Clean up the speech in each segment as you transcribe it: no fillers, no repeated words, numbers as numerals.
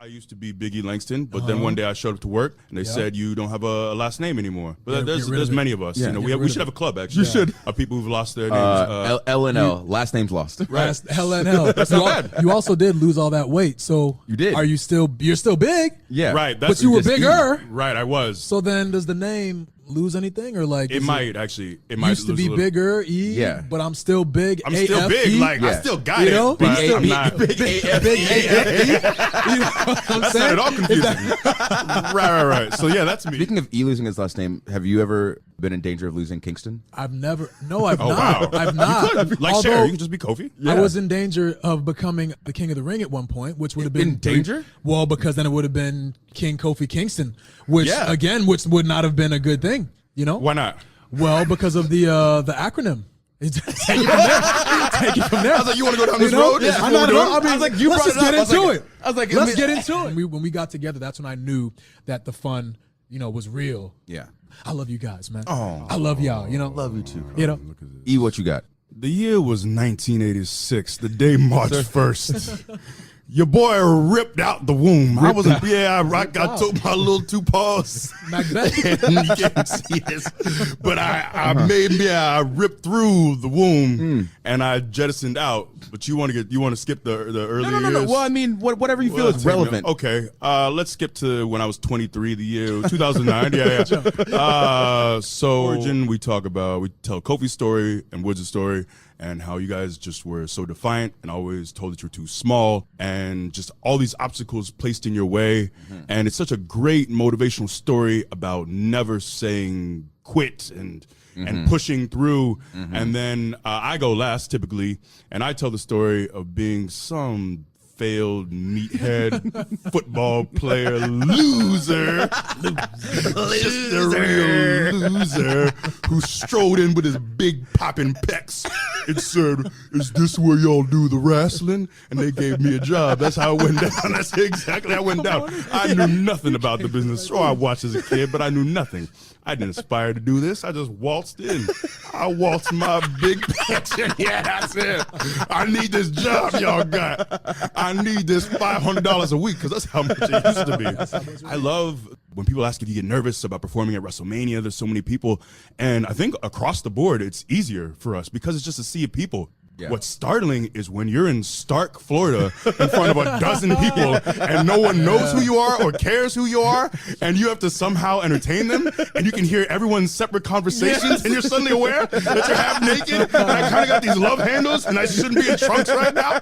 I used to be Biggie Langston, but then one day I showed up to work and they said you don't have a last name anymore. But there's many of us. Yeah. You know, we should have a club actually. You should. Of people who've lost their names. L&L, last name's lost. Right. L&L. That's not bad. You also did lose all that weight, so You did. You're still big? Yeah. Right. But you were bigger. Right, I was. So then does the name lose anything, or like It might actually. It might used to lose be a little. bigger, Yeah. but I'm still big. I'm still big. Like I still got You know? it. But Big I'm not. Big AF. Big AFE. You know what I'm That's saying? not at all confusing. right. So yeah, that's me. Speaking of E losing his last name, have you ever been in danger of losing Kingston? I've never. No, I've Oh, not. wow. I've not. Like Although Cher, you can just be Kofi. I was in danger of becoming the king of the ring at one point, which would have been In danger? Well, because then it would have been King Kofi Kingston, which Yeah. which would not have been a good thing. You know? Why not? Well, because of the acronym. Take it from there. I was like, you want to go down this You know? road? Yeah, I mean, I was like, you let's brought just get it up. into it. I was like, Let's get into it. When we got together, that's when I knew that the fun, was real. Yeah. I love you guys, man. Oh. I love y'all. Love you too. You know. E, what you got? The year was 1986, the day March 1st. Your boy ripped out the womb. I took my little two paws. Macbeth. And you can't see this. But I ripped through the womb and I jettisoned out. But you want to skip the early years? No. Well, I mean, whatever you feel is relevant. Okay, let's skip to when I was 23, the year 2009. yeah. So origin, we tell Kofi's story and Woods' story, and how you guys just were so defiant and always told that you're too small, and just all these obstacles placed in your way. And it's such a great motivational story about never saying quit and pushing through. And then I go last typically, and I tell the story of being some failed meathead football player loser. Just a real loser who strode in with his big popping pecs and said, "Is this where y'all do the wrestling?" And they gave me a job. That's how it went down. That's exactly how it went down. I knew nothing about the business. Sure, I watched as a kid, but I knew nothing. I didn't aspire to do this. I just waltzed in. I waltzed my big pecs in. Yeah, that's it. I need this job y'all got. I need this $500 a week, because that's how much it used to be. I love when people ask if you get nervous about performing at WrestleMania. There's so many people. And I think across the board, it's easier for us because it's just a sea of people. Yeah. What's startling is when you're in Stark, Florida, in front of a dozen people, and no one knows who you are or cares who you are, and you have to somehow entertain them, and you can hear everyone's separate conversations, and you're suddenly aware that you're half naked, and I kind of got these love handles, and I shouldn't be in trunks right now.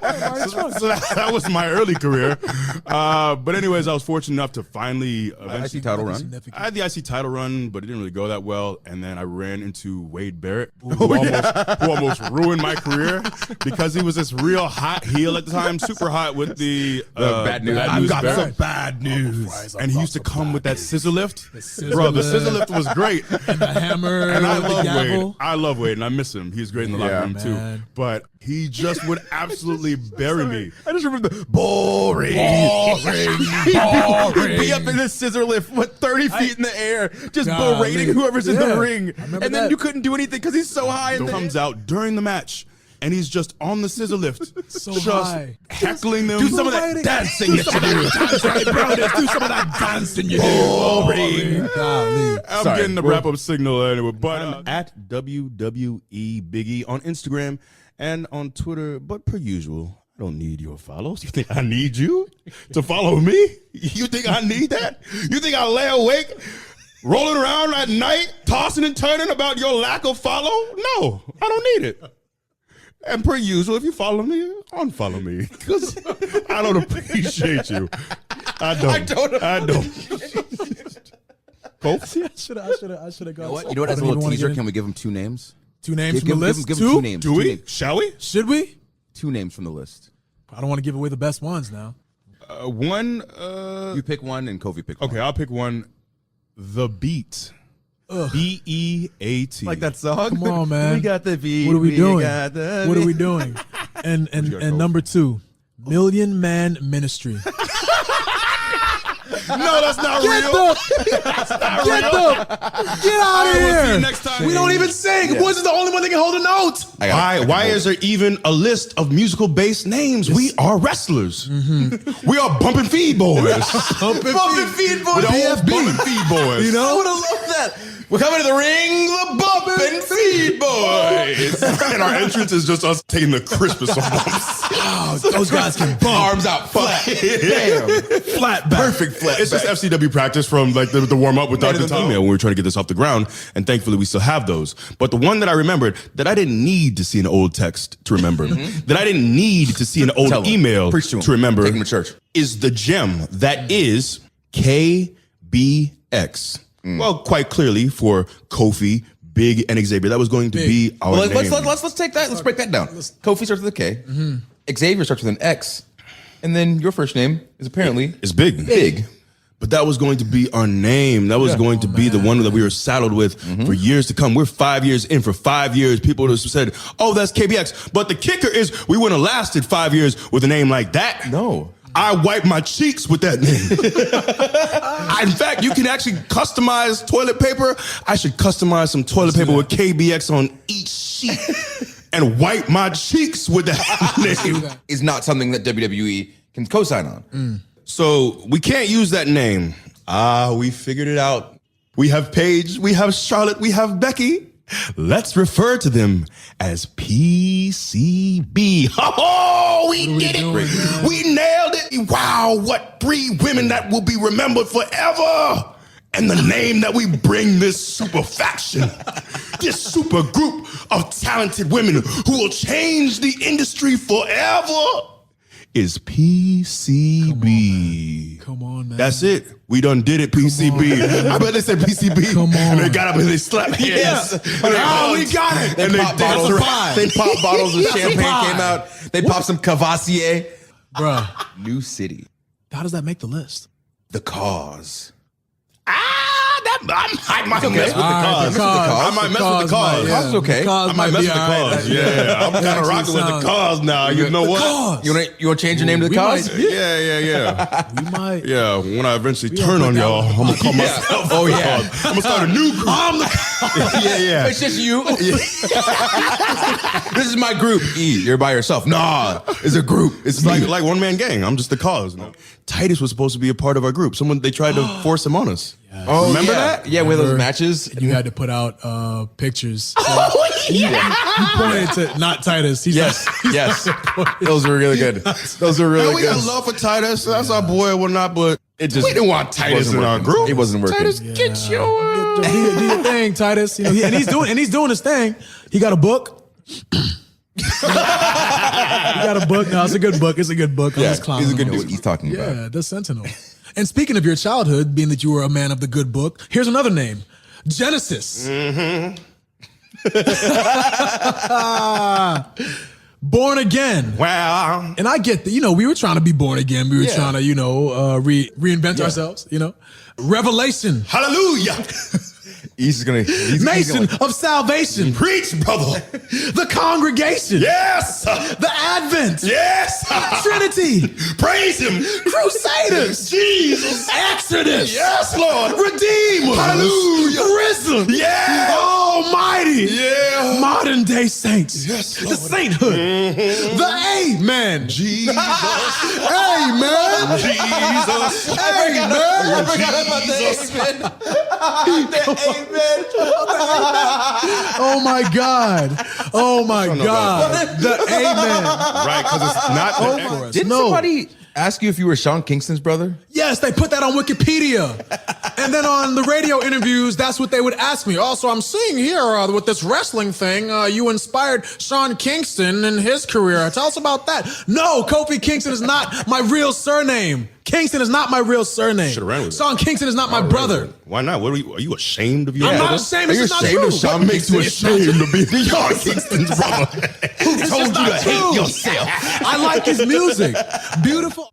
So that was my early career. But anyways, I was fortunate enough to finally IC title run. I had the IC title run, but it didn't really go that well, and then I ran into Wade Barrett, who almost ruined my career. Because he was this real hot heel at the time, super hot with the bad news. I've got Barrett. some bad news. And he used to come with that scissor lift. Bro, the scissor lift was great. And the hammer. And I the love gavel. Wade. I love Wade, and I miss him. He's great in the locker room, too. But he just would absolutely bury me. I just remember the boring. He'd be up in the scissor lift, 30 feet in the air, just berating whoever's in the ring. And then you couldn't do anything because he's so high in the air. Comes out during the match, and he's just on the scissor lift, So just high. heckling them. Do some of that dancing you should do. Do some of that dancing you do. Boring. Golly. I'm Sorry, getting the wrap-up signal anyway, but I'm at WWE Biggie on Instagram and on Twitter, but per usual, I don't need your follows. You think I need you to follow me? You think I need that? You think I lay awake rolling around at night, tossing and turning about your lack of follow? No, I don't need it. And per usual, if you follow me, unfollow me, because I don't appreciate you. I don't. Cole? See, I should have gone. You know what? As a little teaser, can we give him two names? Two names from Give the him list? two names. Do Two we? names. Shall we? Should we? Two names from the list. I don't want to give away the best ones now. One. You pick one and Kofi pick one. Okay, I'll pick one. The Beat. BEAT. Like that song? Come on, man. We got the beat. What are we doing? Got the What are we beat. doing? And number two, Million Man Ministry. No, that's not real. Get out of We'll see here. you next time. We don't even sing. Boys is the only one that can hold a note. Why is there even a list of musical-based names? We are wrestlers. We are Bump and Feed Boys. Bump and Feed Boys. The old Bump and Feed Boys. You know? I would have loved that. We're coming to the ring, the Bump and Feed Boys. And our entrance is just us taking the crispest of bumps. Oh, those guys can bump. Arms out flat. Damn. Flat back. Perfect flat It's back. just FCW practice from like the warm up with Right Dr. in the Tom when we were trying to get this off the ground. And thankfully we still have those. But the one that I remembered that I didn't need to see an old text to remember, that I didn't need to see an old Tell 'em. email Preach to 'em. to remember, Take 'em to church. is the gem that is KBX. Well, quite clearly for Kofi, Big, and Xavier, that was going to be our Well, name. let's take that. Let's break that down. Kofi starts with a K. Xavier starts with an X. And then your first name is apparently It's Big. Big. But that was going to be our name. That was going to be the one that we were saddled with for years to come. We're 5 years in. For 5 years, people would have said, oh, that's KBX. But the kicker is we wouldn't have lasted 5 years with a name like that. No. I wipe my cheeks with that name. In fact, you can actually customize toilet paper. I should customize some toilet paper with KBX on each sheet and wipe my cheeks with that name. Is not something that WWE can co-sign on. So we can't use that name. We figured it out. We have Paige, we have Charlotte, we have Becky. Let's refer to them as PCB. Oh, we did it. We nailed it. Wow, what 3 women that will be remembered forever. And the name that we bring this super faction, this super group of talented women who will change the industry forever is PCB. Come on, man. That's it. We done did it, PCB. I bet they said PCB. Come on. And they got up and they slapped hands. Yes. And they, oh, we got it. They and pop bottles. They pop bottles of champagne came out. They pop some Cavassier. Bruh, New City. how does that make the list? The Cause. I might mess with the cause. The cause. I might mess with the cause. Cause is okay. The cause I might mess be with the all right. cause. Yeah, I'm kind of actually rocking with the sounds- cause now. You know what? Cause. You want to change your name to The We Cause? might- Yeah. We might. Yeah, when I eventually gonna turn put on that y'all, one. I'm going to call myself. Oh, the yeah. cause. I'm going to start a new group. I'm the Yeah. It's just you. This is my group. E, you're by yourself. Nah, it's a group. It's like one man gang. I'm just the cause. No? Titus was supposed to be a part of our group. They tried to force him on us. Oh, Remember yeah. that? Yeah, with those Remember? matches. You had to put out pictures. Oh, yeah. You pointed to not Titus. He's Yes, like, yes. Those were really good. Those were really We good. got love for Titus. That's our boy and whatnot, but It just we didn't want Titus wasn't in our working. group. It wasn't working. Titus, get your... do your thing, Titus. You know, and he's doing his thing. He got a book. He got a book. No, it's a good book. It's a good book. I'm Yeah, just clowning he's a good him. dude. What he's talking about. Yeah, the Sentinel. And speaking of your childhood, being that you were a man of the good book, here's another name, Genesis. Born again. Wow. And I get that, we were trying to be born again. We were trying to, reinvent ourselves, Revelation. Hallelujah. He's gonna. Mason of salvation. Preach, brother. The congregation. Yes. The Advent. Yes. Trinity. Praise him. Crusaders. Jesus. Exodus. Yes, Lord. Redeemer. Hallelujah. Risen. Yeah. Almighty. Yeah. Modern day saints. Yes, The Lord. sainthood. The Amen. Jesus. Amen. Jesus. Amen. I forgot about the Amen. Oh my God. Oh my God. The Amen. Right, because it's not the For us. Didn't No. somebody ask you if you were Sean Kingston's brother? Yes, they put that on Wikipedia. And then on the radio interviews, that's what they would ask me. Also, I'm seeing here with this wrestling thing, you inspired Sean Kingston in his career. Tell us about that. No, Kofi Kingston is not my real surname. Kingston is not my real surname. Should've ran with it. Sean Kingston is not my brother. Why not? Are you ashamed of your I'm brother? not ashamed. Are This you is not ashamed true. of Sean What makes you Kingston? ashamed to be Sean Kingston's brother? Who It's told just you to not hate true. yourself? I like his music. Beautiful.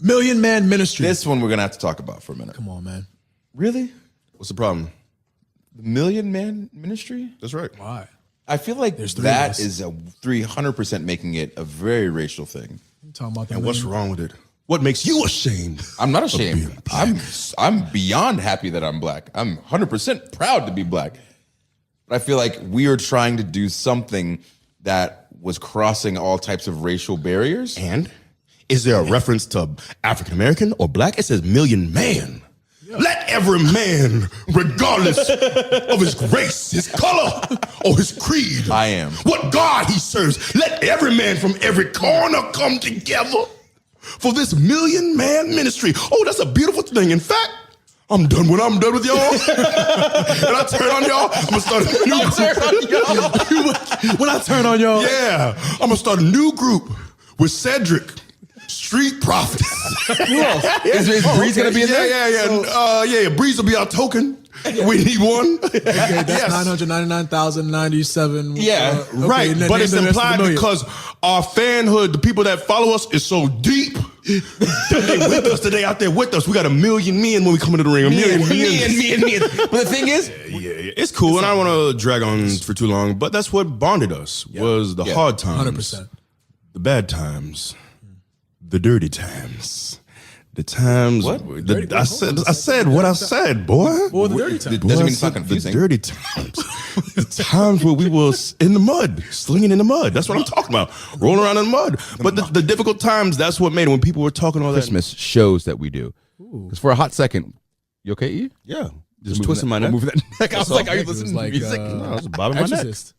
Million Man Ministry. This one we're gonna have to talk about for a minute. Come on, man. Really? What's the problem? The Million Man Ministry? That's right. Why? I feel like three of that us. is a 300% making it a very racial thing. I'm talking about the And what's million- wrong with it? What makes you ashamed? I'm not ashamed. I'm beyond happy that I'm black. I'm 100% proud to be black. But I feel like we are trying to do something that was crossing all types of racial barriers. And is there a reference to African American or black? It says million man. Let every man, regardless of his race, his color, or his creed, I am. what God he serves, let every man from every corner come together for this million man ministry. Oh, that's a beautiful thing. In fact, I'm done when I'm done with y'all. And I turn on y'all, I'm gonna start a new group. When I turn on y'all. Yeah, I'm gonna start a new group with Cedric. Street Profits. Who else? Is Breeze gonna be in there? Yeah. Breeze will be our token. We need one. Okay, that's 999,097. Yeah, okay, right. But it's implied because our fanhood, the people that follow us, is so deep that they with us, that they out there with us. We got a million men when we come into the ring. A million men. But the thing is, Yeah, it's cool, and I don't want to drag on for too long, but that's what bonded us, was the hard times. 100%. The bad times. The dirty times. The times. What? I said what I said, boy. Well, the dirty time. it doesn't mean it's not confusing. The dirty times. The times where we was in the mud, slinging in the mud. That's what I'm talking about. Rolling around in the mud. But the difficult times, that's what made it. When people were talking all that. Christmas shows that we do. Because for a hot second, you okay, E? Yeah. Just twisting my neck. Moving that neck. I was like, are you It was listening like, to music? No, I was bobbing my neck. Exorcist.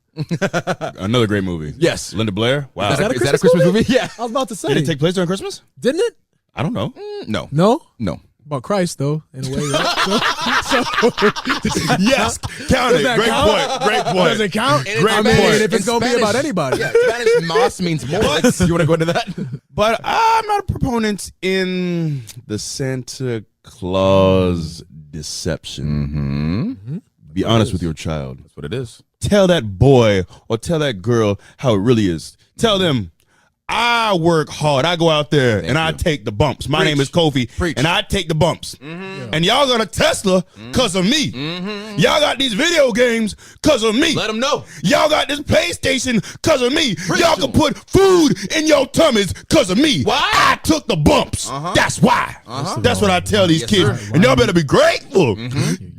Another great movie. Yes. Linda Blair. Wow. Is that a Is that a Christmas movie? Yeah. I was about to say. Did it take place during Christmas? Didn't it? I don't know. No. No? No. About Christ, though, in a way, right? Yes, count it. that Great count? point. Great point. Does it count? And in I mean, Spanish- if it's in going to be about Spanish- anybody. Yeah, Spanish mas means more. You want to go into that? But I'm not a proponent in the Santa Claus deception. Be honest with your child. That's what it is. Tell that boy or tell that girl how it really is. Tell them, I work hard. I go out there and I take the bumps. My name is Kofi, and I take the bumps. And y'all got a Tesla because of me. Y'all got these video games because of me. Let them know. Y'all got this PlayStation because of me. Y'all can put food in your tummies because of me. Why? I took the bumps. That's why. That's what I tell these kids. sir. And y'all better be grateful.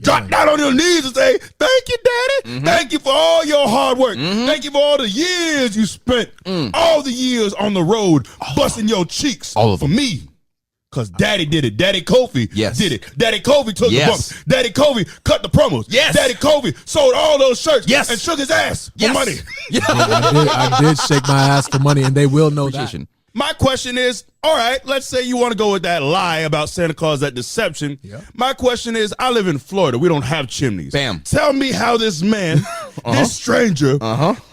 Drop down on your knees and say, thank you, Daddy. Thank you for all your hard work. Thank you for all the years you spent. All the years on the road busting your cheeks All of for them. me. Because Daddy did it. Daddy Kofi Yes. did it. Daddy Kofi took Yes. the bumps. Daddy Kofi cut the promos. Yes. Daddy Kofi sold all those shirts Yes. and shook his ass for Yes. money. I did shake my ass for money, and they will know that. Appreciation. My question is, all right, let's say you want to go with that lie about Santa Claus, that deception. Yeah. My question is, I live in Florida. We don't have chimneys. Bam. Tell me how this man, this stranger,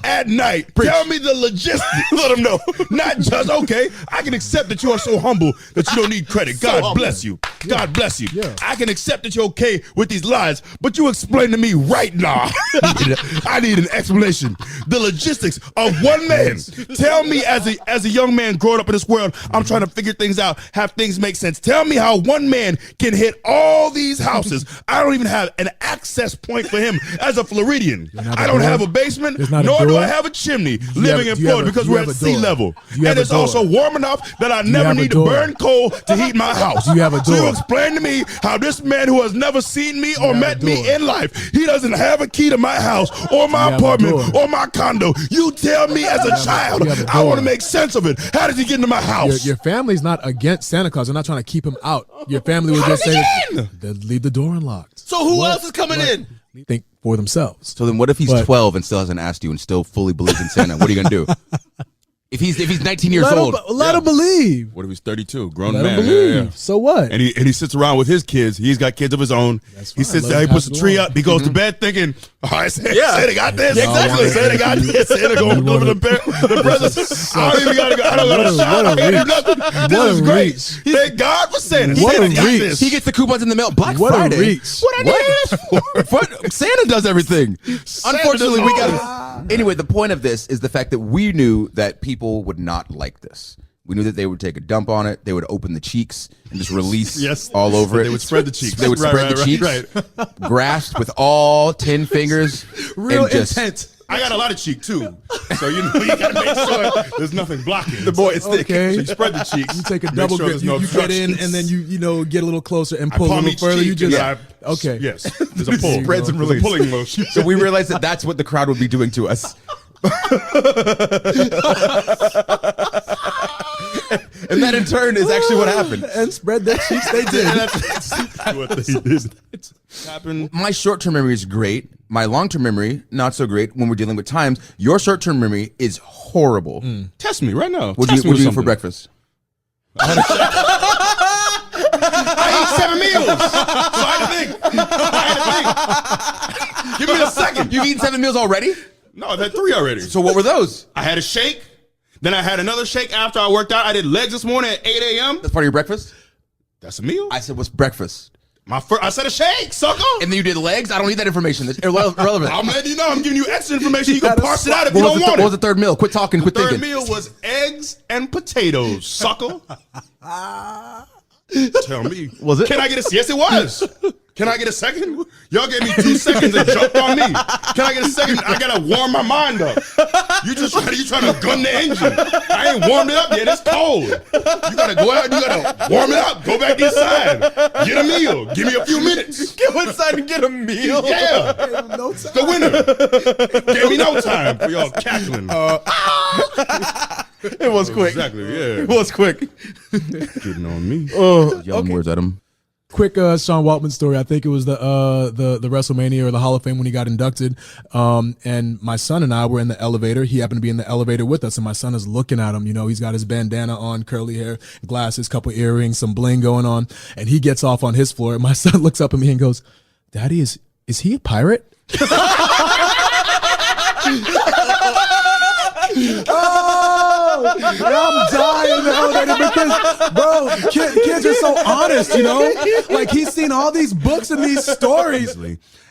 at night, tell me the logistics. Let him know. Not just, okay, I can accept that you are so humble that you don't need credit. God bless you. God bless you. Yeah. I can accept that you're okay with these lies, but you explain to me right now. I need an explanation. The logistics of one man. Tell me as a young man growing up in this world, I'm trying to figure things out, have things make sense. Tell me how one man can hit all these houses. I don't even have an access point for him as a Floridian. I don't have a basement, There's not a nor do door? I have a chimney you living have- in do you have Florida a- because do you we're have at a sea door? level. Do you have And a it's door? also warm enough that I you never have a need to door? burn coal to heat my house. Do you have a So you door? explain to me how this man who has never seen me or have met a me door? in life, he doesn't have a key to my house or my have a apartment door? or my condo. You tell me as a child, you have a I door? want to make sense of it. How does he get into my house? Your family's not against Santa Claus. They're not trying to keep him out. Your family would just say, leave the door unlocked. So who else is coming in? Think for themselves. So then what if he's But- 12 and still hasn't asked you and still fully believes in Santa? What are you going to do? If he's 19 years old. Let him believe. What if he's 32, grown Let man? him believe. So what? And he sits around with his kids. He's got kids of his own. That's He fine. sits Let there. He him puts pass the it tree along. up. He goes to bed thinking, "Oh, Santa got this. Exactly. Santa got this. Santa going to deliver the presents. I don't even got to go. I don't got to shout. I can't do nothing. This is great. Thank God for Santa. What Santa a got reach. this. He gets the coupons in the mail. Black What a Friday. reach. What I need this for? Santa does everything. Unfortunately, we got. Anyway, the point of this is the fact that we knew that people would not like this. We knew that they would take a dump on it. They would open the cheeks and just release all over it. They would spread the cheeks. They would spread the cheeks, grasped with all 10 fingers, Real and just intent. I got a lot of cheek too, so you gotta make sure there's nothing blocking. The boy is thick. Okay. So you spread the cheeks. You take a make double sure grip. there's no You get in, obstructions. and then you get a little closer and I pull a palm little each further. cheek You just and okay. Yes, there's a pull. Spreads and There's a release. pulling motion. So we realized that that's what the crowd would be doing to us. And that in turn is actually what happened. And spread their cheeks. They did. That's what they did. It happened. My short-term memory is great. My long-term memory, not so great when we're dealing with times. Your short-term memory is horrible. Test me right now. What do Test you me with eat for something. breakfast? I ate 7 meals. So I had to think. Give me a second. You've eaten 7 meals already? No, I've had 3 already. So what were those? I had a shake. Then I had another shake after I worked out. I did legs this morning at 8 a.m. That's part of your breakfast? That's a meal. I said, what's breakfast? I said a shake, sucker. And then you did legs? I don't need that information. That's irrelevant. I'm letting you know. I'm giving you extra information. You can parse it out if What you was don't want what was the it. third meal? Quit talking, quit Third thinking. meal was eggs and potatoes, sucker. Tell me. Was it? Can I get a... Yes, it was. Can I get a second? Y'all gave me 2 seconds and jumped on me. Can I get a second? I gotta warm my mind up. You trying to gun the engine. I ain't warmed it up yet. It's cold. You gotta go out and you gotta warm it up. Go back inside. Get a meal. Give me a few minutes. Go inside and get a meal. Yeah. No time. The winner. Gave me no time for y'all cackling. It was quick. Exactly, yeah. It was quick. Getting on me. Yelling words at him. Quick Sean Waltman story. I think it was the WrestleMania or the Hall of Fame when he got inducted. And my son and I were in the elevator. He happened to be in the elevator with us, and my son is looking at him. You know, he's got his bandana on, curly hair, glasses, couple earrings, some bling going on. And he gets off on his floor. And my son looks up at me and goes, "Daddy, is he a pirate?" I'm dying in the elevator because, bro, kids are so honest, you know? Like, he's seen all these books and these stories.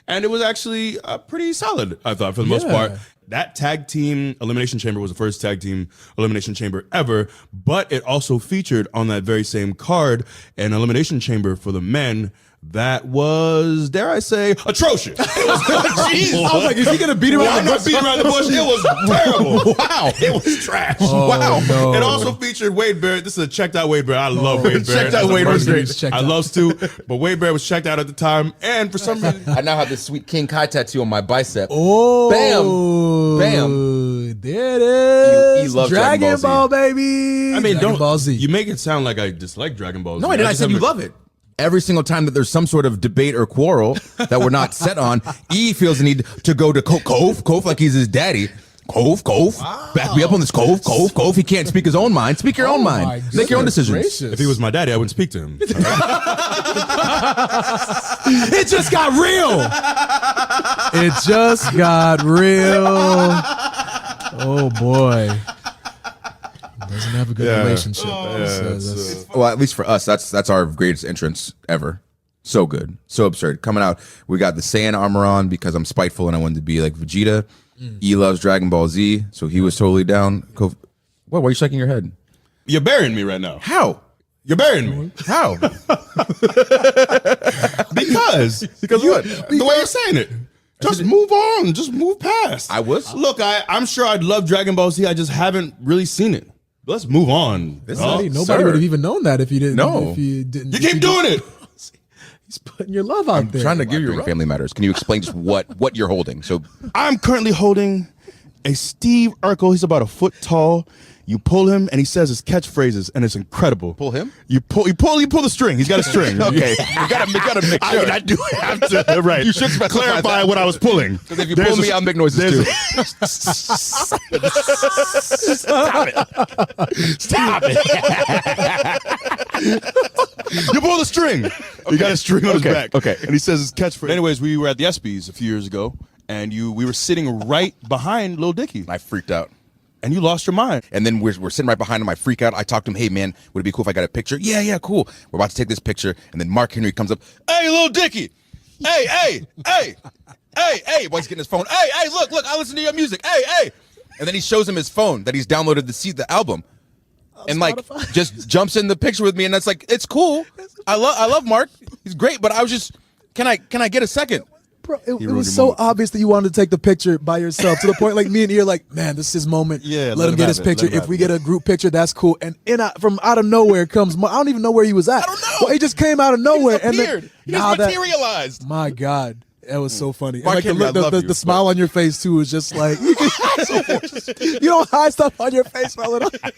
And it was actually pretty solid, I thought, for the most Yeah. part. That tag team elimination chamber was the first tag team elimination chamber ever, but it also featured on that very same card an elimination chamber for the men that was, dare I say, atrocious. It was, jeez. I was like, is he going to beat him Well, around I'm the not bush? beating around the bush. It was terrible. Wow. It was trash. Wow. no. It also featured Wade Barrett. This is a checked out Wade Barrett. I love Wade Barrett. Checked out as a Wade was person. great. Checked I out. love Stu, but Wade Barrett was checked out at the time. And for some reason, I now have this sweet King Kai tattoo on my bicep. Oh, Bam. There it is. He loves Dragon Dragon Ball Ball, baby. I mean, Dragon Ball Z. You make it sound like I dislike Dragon Ball Z. No, I didn't. I just said you haven't- love it. Every single time that there's some sort of debate or quarrel that we're not set on, E feels the need to go to Cove like he's his daddy. Cove, back me up on this Cove. He can't speak his own mind. Speak your own my mind. Make your own goodness decisions. gracious. If he was my daddy, I wouldn't speak to him. It just got real. It just got real. Oh boy. Doesn't have a good relationship. That's- Well, at least for us, that's our greatest entrance ever. So good, so absurd. Coming out, we got the Saiyan armor on because I'm spiteful and I wanted to be like Vegeta. E loves Dragon Ball Z, so he was totally down. What? Why are you shaking your head? You're burying me right now. How? You're burying me. How? Because what? The way you're saying it. Just move on. Just move past. I was. Look, I'm sure I'd love Dragon Ball Z. I just haven't really seen it. Let's move on. Nobody sir. would have even known that if you didn't. No. If you didn't. You keep doing it. He's putting your love out there. Trying to give you Family Matters. Can you explain just what you're holding? So I'm currently holding a Steve Urkel. He's about a foot tall. You pull him, and he says his catchphrases, and it's incredible. Pull him? You pull the string. He's got a string. Okay. You gotta make sure. I do have to. Right. You should specify clarify that. what I was pulling. Because if you pull me, I'll make noises too. Stop it. You pull the string. You got a string on his back. Okay. And he says his catchphrase. Anyways, we were at the ESPYs a few years ago, and we were sitting right behind Lil Dicky. I freaked out. And you lost your mind. And then we're sitting right behind him. I freak out. I talk to him. Hey, man, would it be cool if I got a picture? Yeah, cool. We're about to take this picture. And then Mark Henry comes up. Hey, Lil Dicky. Hey. While he's getting his phone. Hey, look, I listen to your music. Hey. And then he shows him his phone that he's downloaded the album. And like just jumps in the picture with me. And that's like, it's cool. I love Mark. He's great. But I was just, can I get a second? Bro, it was so obvious that you wanted to take the picture by yourself to the point like me and you're like, man, this is his moment. Yeah, let him get his picture. If we get a group picture, that's cool. And from out of nowhere comes, I don't even know where he was at. I don't know. Well, he just came out of nowhere. He disappeared. He just materialized. My God. That was so funny. And Mark like Henry, I love you, the smile on your face too is just like you don't hide stuff on your face all the time.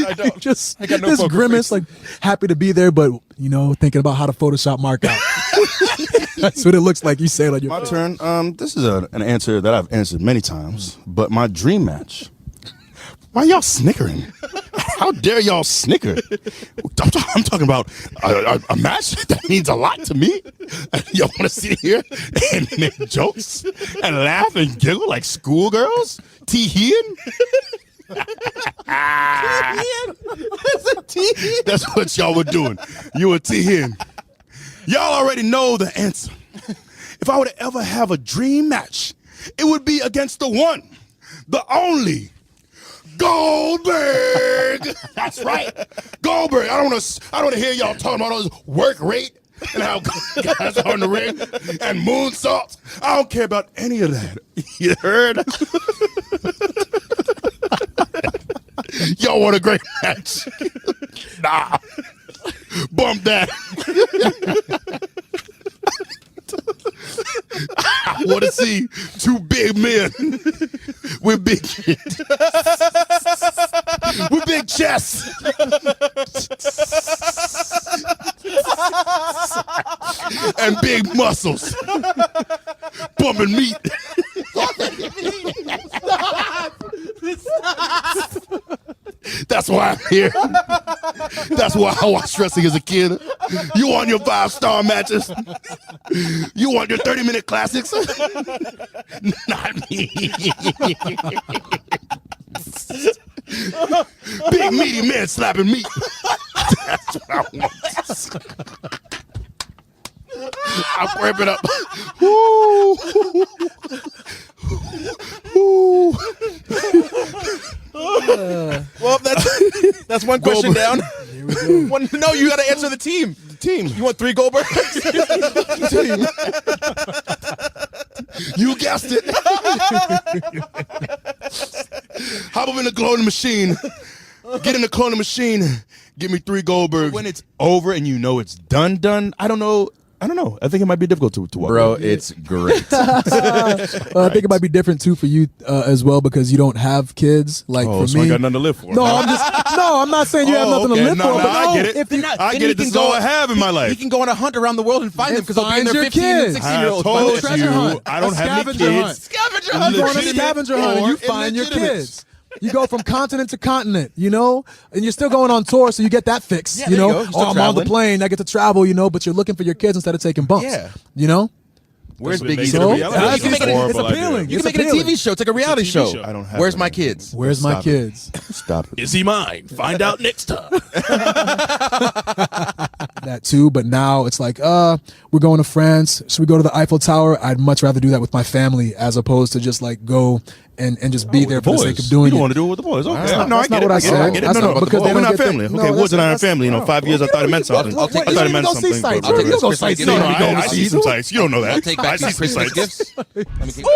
I don't. Just I got no this poker grimace, face. like happy to be there, but thinking about how to Photoshop Mark out. That's what it looks like. You say it on your My face. turn. This is an answer that I've answered many times, but my dream match. Why y'all snickering? How dare y'all snicker? I'm talking about a match that means a lot to me. Y'all want to sit here and make jokes and laugh and giggle like schoolgirls? Tee-heen? That's what y'all were doing. You were tee-heen. Y'all already know the answer. If I were to ever have a dream match, it would be against the one, the only, Goldberg. That's right, Goldberg. I don't want to hear y'all talking about all this work rate and how guys are in the ring and moonsaults. I don't care about any of that. You heard? Y'all want a great match? Nah, bump that. I want to see two big men with big chests and big muscles bumping meat. That's why I'm here. That's why I watched wrestling as a kid. You want your 5-star matches? You want your 30-minute classics? Not me. Big meaty men slapping meat. That's what I want. I'll grab it up. Woo. Woo. Well, that's one question down. No, you got to answer the team. Team. You want 3 Goldbergs? You guessed it. Hop up in the cloning machine. Get in the cloning machine. Give me 3 Goldbergs. When it's over and you know it's done. I don't know. I think it might be difficult to walk. Bro, away. it's great. I think it might be different too for you as well because you don't have kids. Like for so me, I got nothing to live for. No, I'm not saying you have nothing to live for. But I get it. If you, I get it. This is all I have in my life. He can go on a hunt around the world and find them because they'll be in find their your 15 and kids. 16-year-olds. I by told the treasure you, hunt. I don't A have any scavenger kids. hunt. Scavenger you hunt. go on a Legitimate scavenger hunt and or you find your illegitimate. kids. You go from continent to continent, and you're still going on tour, so you get that fix. Yeah, there you go. You're still I'm on the traveling. plane, I get to travel, but you're looking for your kids instead of taking bumps. Yeah. Where's what it Big makes E's it a reality reality show? show. It's It's a it's horrible appealing. idea. You can make it a TV show. It's like a reality show. I don't have Where's that my anymore. kids? Where's my Stop it. kids? Stop it. Is he mine? Find out next time. That too, but now it's like, we're going to France. Should we go to the Eiffel Tower? I'd much rather do that with my family as opposed to just like go and just be there for the sake of doing You don't it. want to do it with the boys. Okay. That's No, I not get it. what I I get it. said. I get it. That's No, not no, because they we're don't not get the- family. no, Okay, Woods and I are that's- family. 5 years I thought it meant something. I'll take I thought it you meant don't see something. sights. I'll take You don't go Christmas sightseeing. gifts. No, when you go I see overseas. some sights. You don't know that. I'll take I back see these some Christmas sights. gifts. Let me keep-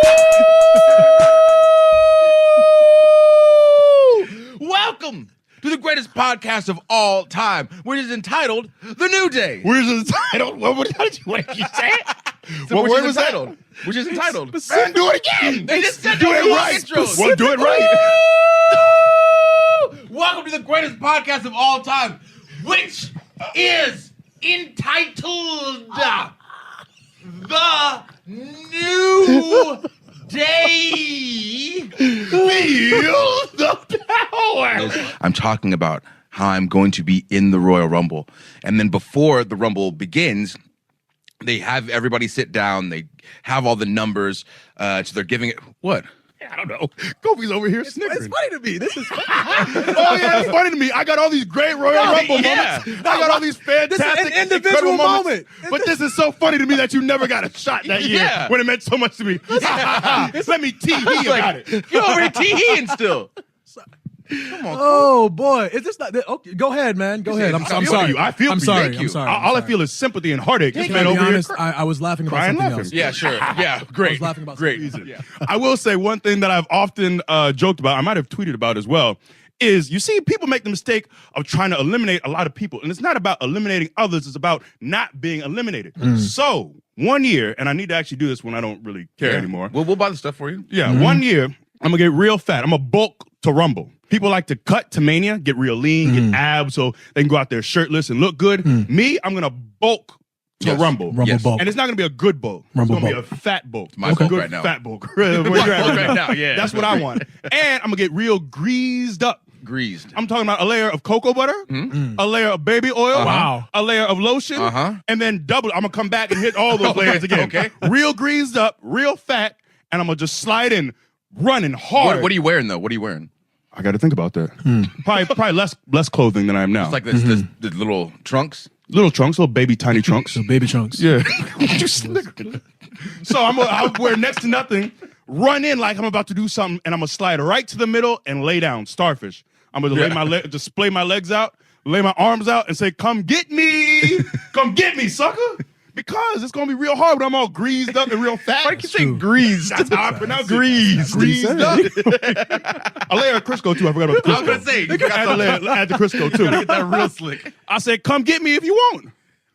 Welcome to the greatest podcast of all time, which is entitled The New Day. Where's the title? What did you say? So What which word is was that? entitled? Which is entitled? Man, do it again. They just said Do no it long right. intros. Well, do it right. Welcome to the greatest podcast of all time, which is entitled The New Day. Feel the power. I'm talking about how I'm going to be in the Royal Rumble. And then before the Rumble begins, they have everybody sit down. They have all the numbers. So they're giving it... What? I don't know. Kofi's over here snickering. It's funny to me. This is funny. Oh yeah, it's funny to me. I got all these great Royal Rumble yeah. moments. I got all these fantastic, an individual incredible moments. moment. But this is so funny to me that you never got a shot that year Yeah. when it meant so much to me. Let me tee about it. You're over here tee-heeing still. Oh boy, is this not? Okay, go ahead, man. Go ahead. I'm sorry. I feel I'm for you. sorry. Thank I'm you. sorry. All I feel is sympathy and heartache. This To man be over honest, here. I was laughing about Crying, something laughing. else. Yeah, sure. Yeah, I great. was laughing about Great. something else. I will say one thing that I've often joked about, I might have tweeted about as well, is you see people make the mistake of trying to eliminate a lot of people. And it's not about eliminating others, it's about not being eliminated. So 1 year, and I need to actually do this when I don't really care anymore. We'll buy the stuff for you. Yeah, 1 year, I'm gonna get real fat. I'm gonna bulk to Rumble. People like to cut to Mania, get real lean, get abs so they can go out there shirtless and look good. Me, I'm gonna bulk to Rumble. Rumble Yes. bulk. And it's not gonna be a good bulk. Rumble it's gonna bulk. be a fat bulk. My A bulk good right now. Fat bulk. Where you're at Right now, yeah. That's what I want. And I'm gonna get real greased up. Greased. I'm talking about a layer of cocoa butter, a layer of baby oil, Wow. a layer of lotion, and then double. I'm gonna come back and hit all those layers again. Okay. Real greased up, real fat, and I'm gonna just slide in, running hard. What are you wearing though? What are you wearing? I got to think about that. Probably less clothing than I am now. It's like this the little trunks. little trunks, little baby tiny trunks. So baby chunks. Yeah. So I'll wear next to nothing, run in like I'm about to do something, and I'm gonna slide right to the middle and lay down, starfish. I'm gonna lay just splay my legs out, lay my arms out, and say, "Come get me, come get me, sucker." Because it's gonna be real hard when I'm all greased up and real fat. Why do you say greased? That's how I pronounce greased. Greased up. A layer of Crisco too. I forgot about the Crisco. I was gonna say, you got add the Crisco too. get that real slick. I said, "Come get me if you want."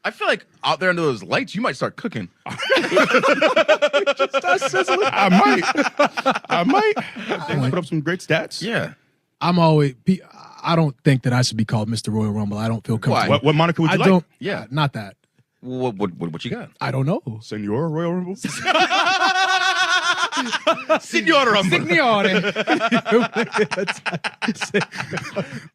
I feel like out there under those lights, you might start cooking. I might. Put up some great stats. Yeah. I don't think that I should be called Mr. Royal Rumble. I don't feel comfortable. What moniker would you I like? don't. Yeah. Not that. What you got? I don't know. Senor Royal Rumble? Senor Rumble.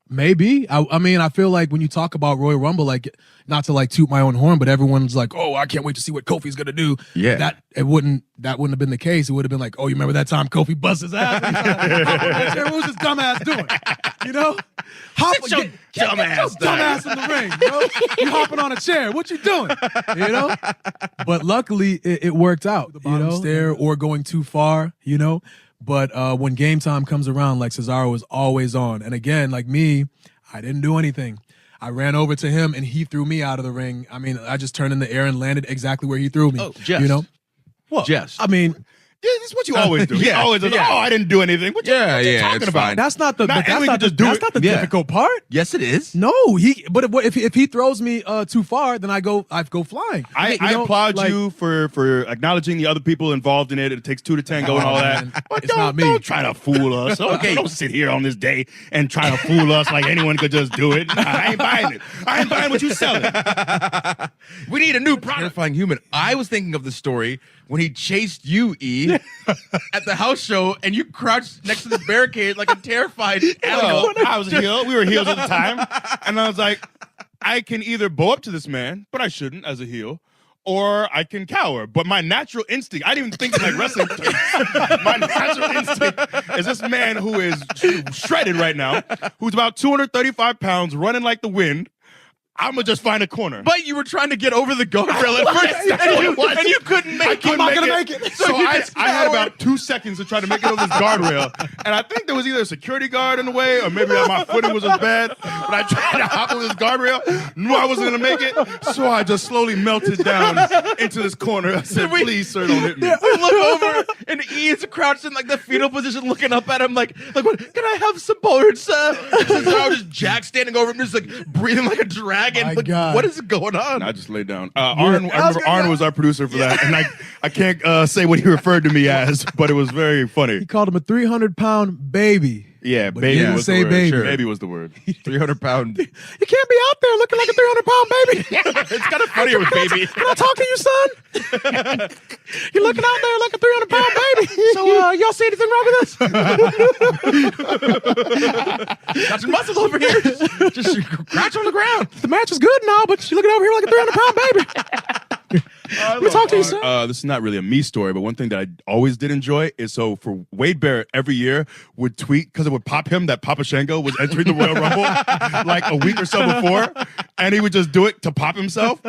Maybe. I mean, I feel like when you talk about Royal Rumble, like, not to like toot my own horn, but everyone's like, "Oh, I can't wait to see what Kofi's gonna do." Yeah. That wouldn't have been the case. It would have been like, "Oh, you remember that time Kofi bust his ass?" What was this dumbass doing? You know, Sit your dumbass in the ring. You know? You hopping on a chair. What you doing? You know. But luckily, it worked out. You know, stair or going too far. You know. But when game time comes around, like Cesaro was always on. And again, like me, I didn't do anything. I ran over to him and he threw me out of the ring. I mean, I just turned in the air and landed exactly where he threw me. Oh, jest. You know? Well, Jest. I mean, Yeah, this is what you always do. Yeah, You always just, yeah. "Oh, I didn't do anything." What you talking it's about? fine. that's not the Not but that's anyone not can the, just do that's it. not the Yeah. difficult part. Yes, it is. No, but if he throws me too far, then I go flying. I You know, applaud like, you for acknowledging the other people involved in it. It takes 2 to tango and all that. man, But it's not me. Don't try to fool us. Okay, don't sit here on this day and try to fool us like anyone could just do it. Nah, I ain't buying it. I ain't buying what you selling. We need a new product. Terrifying human. I was thinking of the story when he chased you, E, at the house show, and you crouched next to this barricade like a terrified animal. Well, I was a heel. We were heels at the time, and I was like, I can either bow up to this man, but I shouldn't as a heel, or I can cower. But my natural instinct, I didn't even think like wrestling. My natural instinct is this man who is shredded right now, who's about 235 pounds, running like the wind. I'm gonna just find a corner. But you were trying to get over the guardrail at first, and you couldn't make it. I'm not gonna make it. So I had about 2 seconds to try to make it over this guardrail, and I think there was either a security guard in the way, or maybe my footing was as bad. But I tried to hop over this guardrail, knew I wasn't gonna make it, so I just slowly melted down into this corner. I said, "Please, sir, don't hit me." We look over, and E is crouched in like the fetal position, looking up at him, like what? Can I have some porridge, sir? And I was just Jack standing over him, just like breathing like a dragon. My Like, God. what is going on? And I just laid down. Arn, I remember Arn was our producer for that, and I can't say what he referred to me as, but it was very funny. He called him a 300-pound baby. Yeah, But baby he didn't was say the word. baby. Sure. Baby was the word. 300-pound. You can't be out there looking like a 300-pound baby. It's kind of funnier with baby. Can I talk to you, son? You're looking out there like a 300-pound baby. So, y'all see anything wrong with this? Got some muscle over here. Just crouch on the ground. The match is good now, but you're looking over here like a 300-pound baby. Let me talk to you, son. This is not really a me story, but one thing that I always did enjoy is for Wade Barrett every year would tweet, because it would pop him that Papa Shango was entering the Royal Rumble like a week or so before, and he would just do it to pop himself.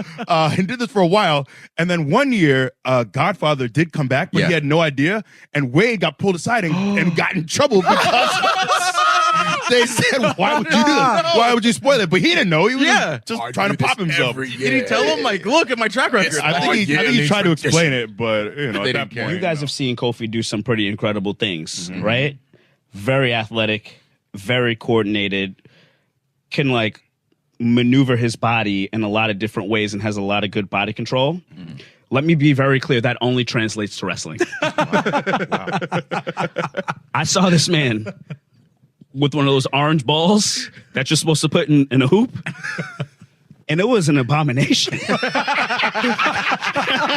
He did this for a while, and then one year, Godfather did come back, but he had no idea, and Wade got pulled aside and got in trouble because They said, "Why would you do that? Why would you spoil it?" But he didn't know. He was just trying to pop himself. Did he tell him, like, look at my track record? I think he tried to explain it, but at that point, You guys have seen Kofi do some pretty incredible things, right? Very athletic, very coordinated, can like maneuver his body in a lot of different ways and has a lot of good body control. Let me be very clear, that only translates to wrestling. I saw this man with one of those orange balls that you're supposed to put in a hoop. And it was an abomination.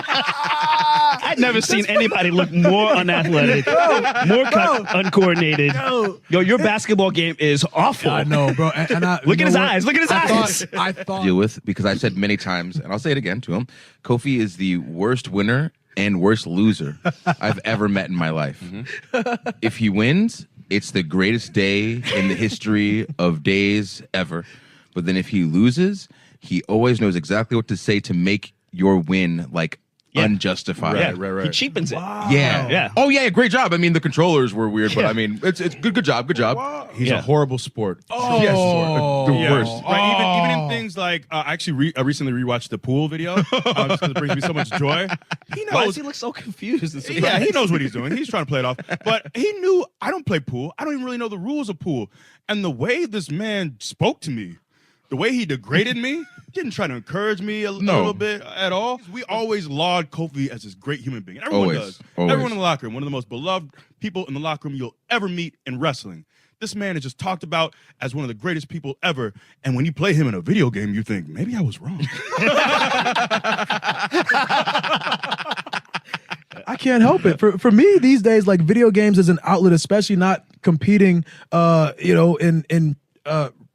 I'd never seen anybody look more unathletic, more uncoordinated. Yo, your basketball game is awful. I know, bro. And Look at his eyes. Look at his eyes. I thought Deal with, because I've said many times, and I'll say it again to him, Kofi is the worst winner and worst loser I've ever met in my life. If he wins, it's the greatest day in the history of days ever. But then if he loses, he always knows exactly what to say to make your win like unjustified. He cheapens it. Yeah. Oh yeah, great job. I mean, the controllers were weird, but I mean, it's good job. he's a horrible sport. Oh, The worst. Right, even in things like I recently rewatched the pool video just 'cause it brings me so much joy. He Why knows. does he look so confused? Yeah, he knows what he's doing. He's trying to play it off. But he knew I don't play pool. I don't even really know the rules of pool. And the way this man spoke to me, the way he degraded me, didn't try to encourage me a little bit at all. We always laud Kofi as this great human being. Everyone does. Everyone in the locker room, one of the most beloved people in the locker room you'll ever meet in wrestling. This man is just talked about as one of the greatest people ever. And when you play him in a video game, you think, maybe I was wrong. I can't help it. For me these days, like video games is an outlet, especially not competing, in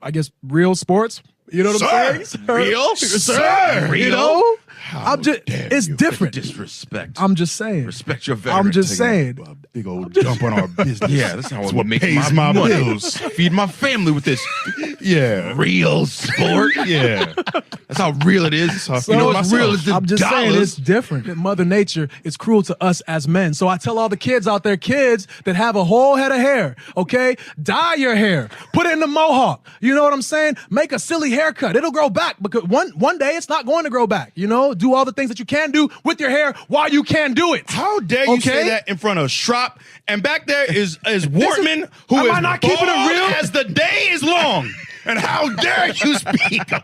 I guess real sports. You know what I'm saying? Real? Sir. You know? It's different. Disrespect. I'm just saying. Respect your veteran. I'm just saying. A big old jump on our business. Yeah, that's how I what make pays my my money. bills. Feed my family with this Yeah. real sport. Yeah. That's how real it is. So You know what's real is the I'm just saying dollars. it's different. Mother Nature is cruel to us as men. So I tell all the kids out there, kids that have a whole head of hair, okay? Dye your hair. Put it in the mohawk. You know what I'm saying? Make a silly haircut. It'll grow back because one day it's not going to grow back. You know? Do all the things that you can do with your hair while you can do it. How dare you say that in front of Shrop? And back there is Wortman, who am is I not keeping it bald real? as the day is long. And how dare you speak about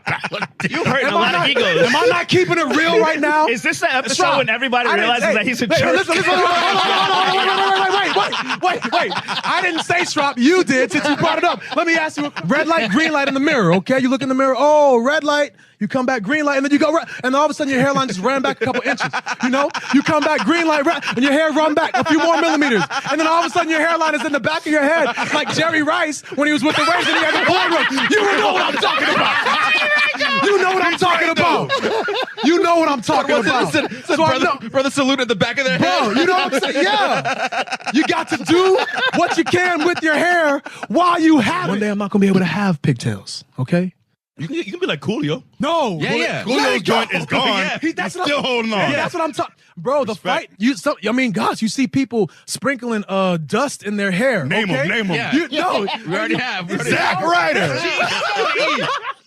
it? You hurting a lot of egos. Am I not keeping it real right now? Is this the episode Stop. when everybody I didn't- realizes that he's a hey, jerk? Listen, wait. I didn't say Strop. You did since you brought it up. Let me ask you, red light, green light in the mirror, okay? You look in the mirror, oh, red light. You come back green light, and then you go red, and then all of a sudden your hairline just ran back a couple inches. You know, you come back green light, red, and your hair run back a few more millimeters, and then all of a sudden your hairline is in the back of your head, like Jerry Rice when he was with the Rays and he had the playroom. You know what I'm talking about. You know what I'm talking about. You know what I'm talking about. So I know, Brother salute at the back of their head. bro, you know what I'm saying? Yeah, you got to do what you can with your hair while you have it. One day I'm not gonna be able to have pigtails. Okay. You can be like Coolio. No. Yeah. Coolio's joint is gone. Yeah, He's that's still holding on. Yeah, that's what I'm talking. Bro, the Respect. fight. Gosh, you see people sprinkling dust in their hair. Name okay? him. Yeah. You know, We already have. Zack Ryder.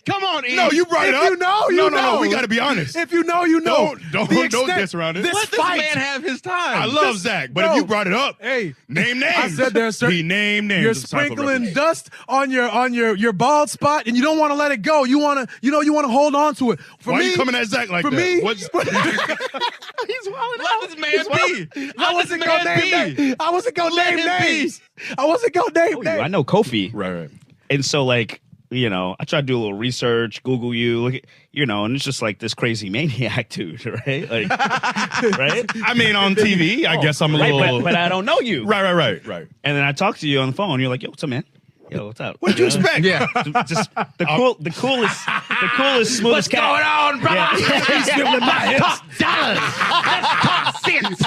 Come on, E. No, you brought it If up. you know, you no, know. We got to be honest. If you know, you know. Don't The extent- diss around it. This Let this fight. man have his time. I love Zach, but if you brought it up, Hey, name names. I said there's certain. He named names. You're It's time for sprinkling reference. dust on your bald spot, and you don't want to let it go. You want to hold on to it. For Why me, are you coming at Zach like for that? me, What's he's wilding Let this man be. I wasn't gonna name names. I wasn't gonna name names. I wasn't gonna name names. I know Kofi. right. And so, like, you know, I try to do a little research, Google you, look at, you know, and it's just like this crazy maniac dude, right? Like, right? I mean, on TV, I guess I'm a Right, little. but I don't know you. Right. And then I talk to you on the phone. You're like, yo, what's up, man? Yo, what's up? What did you expect? Yeah. Just the coolest, smoothest cat. What's going on, brother? He's swiveling my hips. Dollars. Let's talk sense.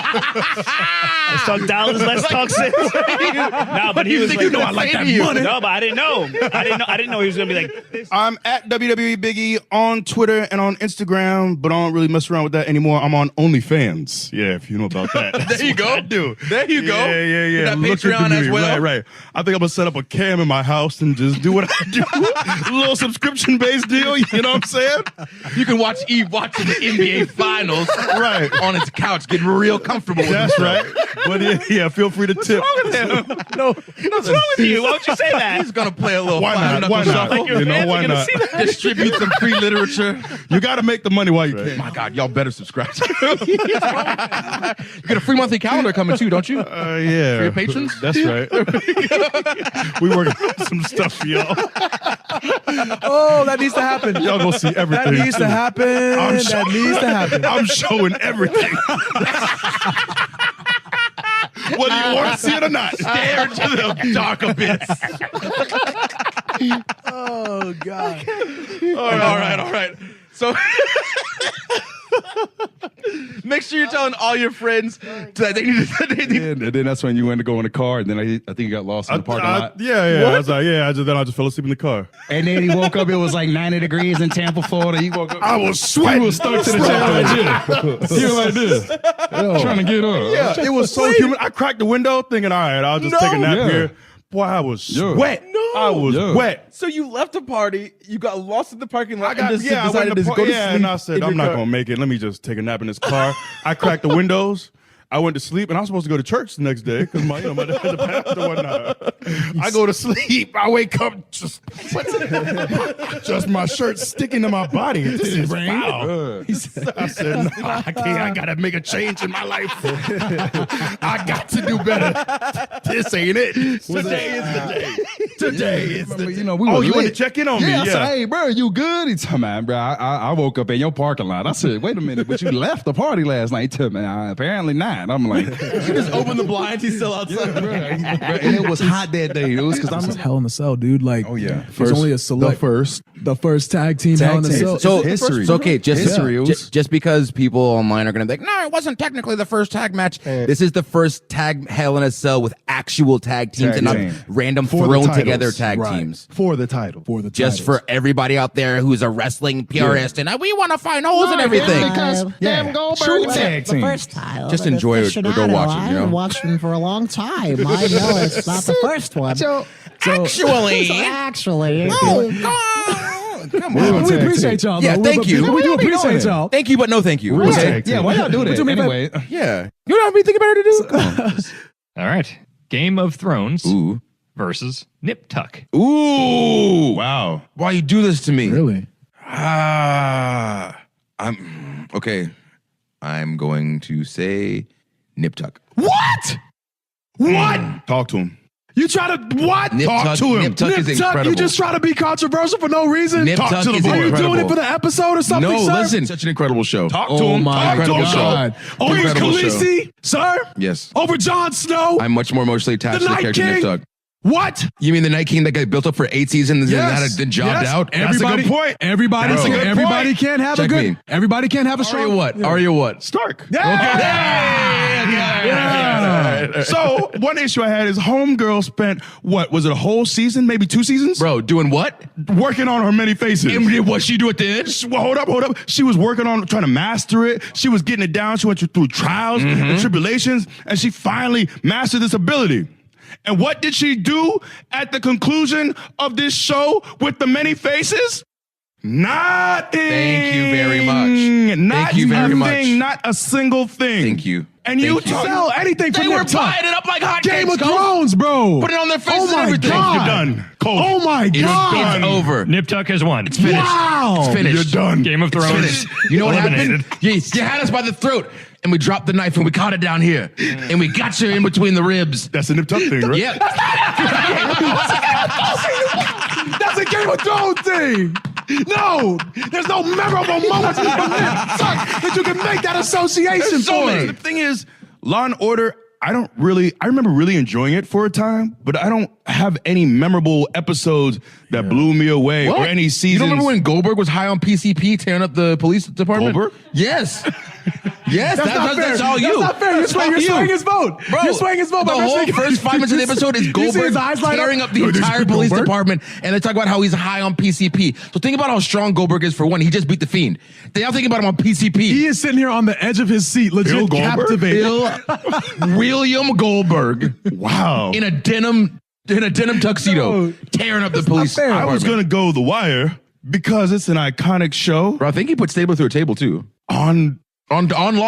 talk dollars, let's talk sales. Nah, but he was like, I like that money. No, but I didn't know. I didn't know he was gonna be like this. I'm at WWE Biggie on Twitter and on Instagram, but I don't really mess around with that anymore. I'm on OnlyFans. Yeah, if you know about that. There you go. I do. There you go. Yeah. That Look Patreon into me. as well. Right. I think I'm gonna set up a cam in my house and just do what I do. A little subscription-based deal. You know what I'm saying? You can watch Eve watching the NBA Finals Right. on his couch, getting real comfortable with That's himself. right. But yeah, feel free to tip. No, what's wrong with you? Why would you say that? He's gonna play a little Why not? five-knuckle Why not? shuffle. Like your You know, fans why are gonna not? see that. Distribute some free literature. You got to make the money while you can. My God, y'all better subscribe. You get a free monthly calendar coming too, don't you? Yeah. For your patrons? That's right. We working on some stuff for y'all. Oh, that needs to happen. Y'all gonna see everything. That needs to too. happen. That needs to happen. I'm showing everything. Whether you want to see it or not. Stare into the dark abyss. Oh God. All right. So make sure you're telling all your friends that they need to. And then that's when you went to go in the car, and then I think you got lost in the parking lot. Yeah. I was like, then I just fell asleep in the car. And then he woke up, it was like 90 degrees in Tampa, Florida. He woke up. I was sweating. He was stuck to the chair like this. He was like this. Trying to get up. Yeah, it was so humid. I cracked the window thinking, all right, I'll just take a nap Yeah. here. Boy, I was Yeah. wet. I was wet. So you left the party, you got lost in the parking lot, I went to and I said, I'm not going to make it. Let me just take a nap in this car. I cracked the windows. I went to sleep, and I was supposed to go to church the next day because my dad had the pastor and whatnot. I go to sleep. I wake up, just my shirt sticking to my body. This is foul. I said, no, I can't. I got to make a change in my life. I got to do better. This ain't it. Today is the day. Today is the day. You know, we Oh, were you lit. want to check in on me? Yeah, I said, Yeah. hey, bro, you good? He told me, man, bro, I woke up in your parking lot. I said, wait a minute, but you left the party last night. He told me, apparently not. I'm like, You just open the blinds, he's still outside. bro, and it was hot that day. It was because This is I'm Hell in a Cell, dude. Like, Oh, yeah. there's only a select. the first tag team Hell in a Cell. So history. it's okay. History. Just because people online are going to be like, no, it wasn't technically the first tag match. This is the first tag Hell in a Cell with actual tag teams Tag and not team. random For the thrown titles. together tag Right. teams. for the title. for the Just titles. for everybody out there who's a wrestling purist and we want to find holes in everything. True tag The team. first title. Just The enjoy it or go aficionado. watch it, you know? I've watched them for a long time. I know it's not the first one. Actually, So actually, come we on. appreciate y'all. Yeah, though. thank you. We do appreciate y'all. Thank you, but no thank you. Okay. Yeah, why y'all do that? you mean by- Anyway, Yeah. You don't have anything better to do? Come on. All right. Game of Thrones Ooh. versus Nip Tuck. Ooh. Wow. Why you do this to me? Really? I'm okay. I'm going to say Nip Tuck. What? Talk to him. You try to what? Nip Talk Tuck, to him. Nip Tuck is Nip Tuck, incredible. you just try to be controversial for no reason? Nip Talk Tuck to the is boy. Are you incredible. doing it for the episode or something, No, sir? listen. Such an incredible show. Talk to him. my Talk to him. God. Over Incredible show. Khaleesi, sir? Yes. Over Jon Snow? I'm much more emotionally attached The to the Night character Nip King? Tuck. What? You mean the Night King that got built up for 8 seasons and then jobbed out? That's a good point. Everybody, That's a good everybody point. can't have Check a good. me. Everybody can't have a strong. Arya what? Arya what? Stark. Yeah. So one issue I had is Homegirl spent what was it, a whole season, maybe 2 seasons, Bro, doing what? working on her many faces. And did what she do at the end? Well, hold up. She was working on trying to master it. She was getting it down. She went through trials and tribulations, and she finally mastered this ability. And what did she do at the conclusion of this show with the many faces? Nothing. Thank you very much. Not Thank you very a much. thing, not a single thing. Thank you. And you Thank you. talk. Sell anything for They were Nip Tuck. buying it up like hotcakes. Game of Cole. Thrones, bro. Put it on their faces Oh and my everything. God. You're done. Cole. Oh my God. It's over. Nip Tuck has won. It's finished. Wow. It's finished. You're done. Game of Thrones. Finished. You know what eliminated. happened? You had us by the throat, and we dropped the knife, and we caught it down here, and we got you in between the ribs. That's a Nip Tuck thing, right? Yep. That's a Game of Thrones thing. No, there's no memorable moments from Nip Tuck that you can make that association So for. many. The thing is, Law and Order, I remember really enjoying it for a time, but I don't have any memorable episodes that blew me away or any seasons. You don't remember when Goldberg was high on PCP tearing up the police department? Goldberg? Yes. Yes, that's all you. That's not fair. You're swaying his vote. Bro, You're swaying his vote. The whole first 5 minutes of the episode is Goldberg tearing up the entire police department, and they talk about how he's high on PCP. So think about how strong Goldberg is for one. He just beat the Fiend. They now think about him on PCP. He is sitting here on the edge of his seat, legit captivated. William Goldberg. Wow. In a denim tuxedo, tearing up the police department. I was gonna go The Wire because it's an iconic show. Bro, I think he put Stabler through a table too. On Law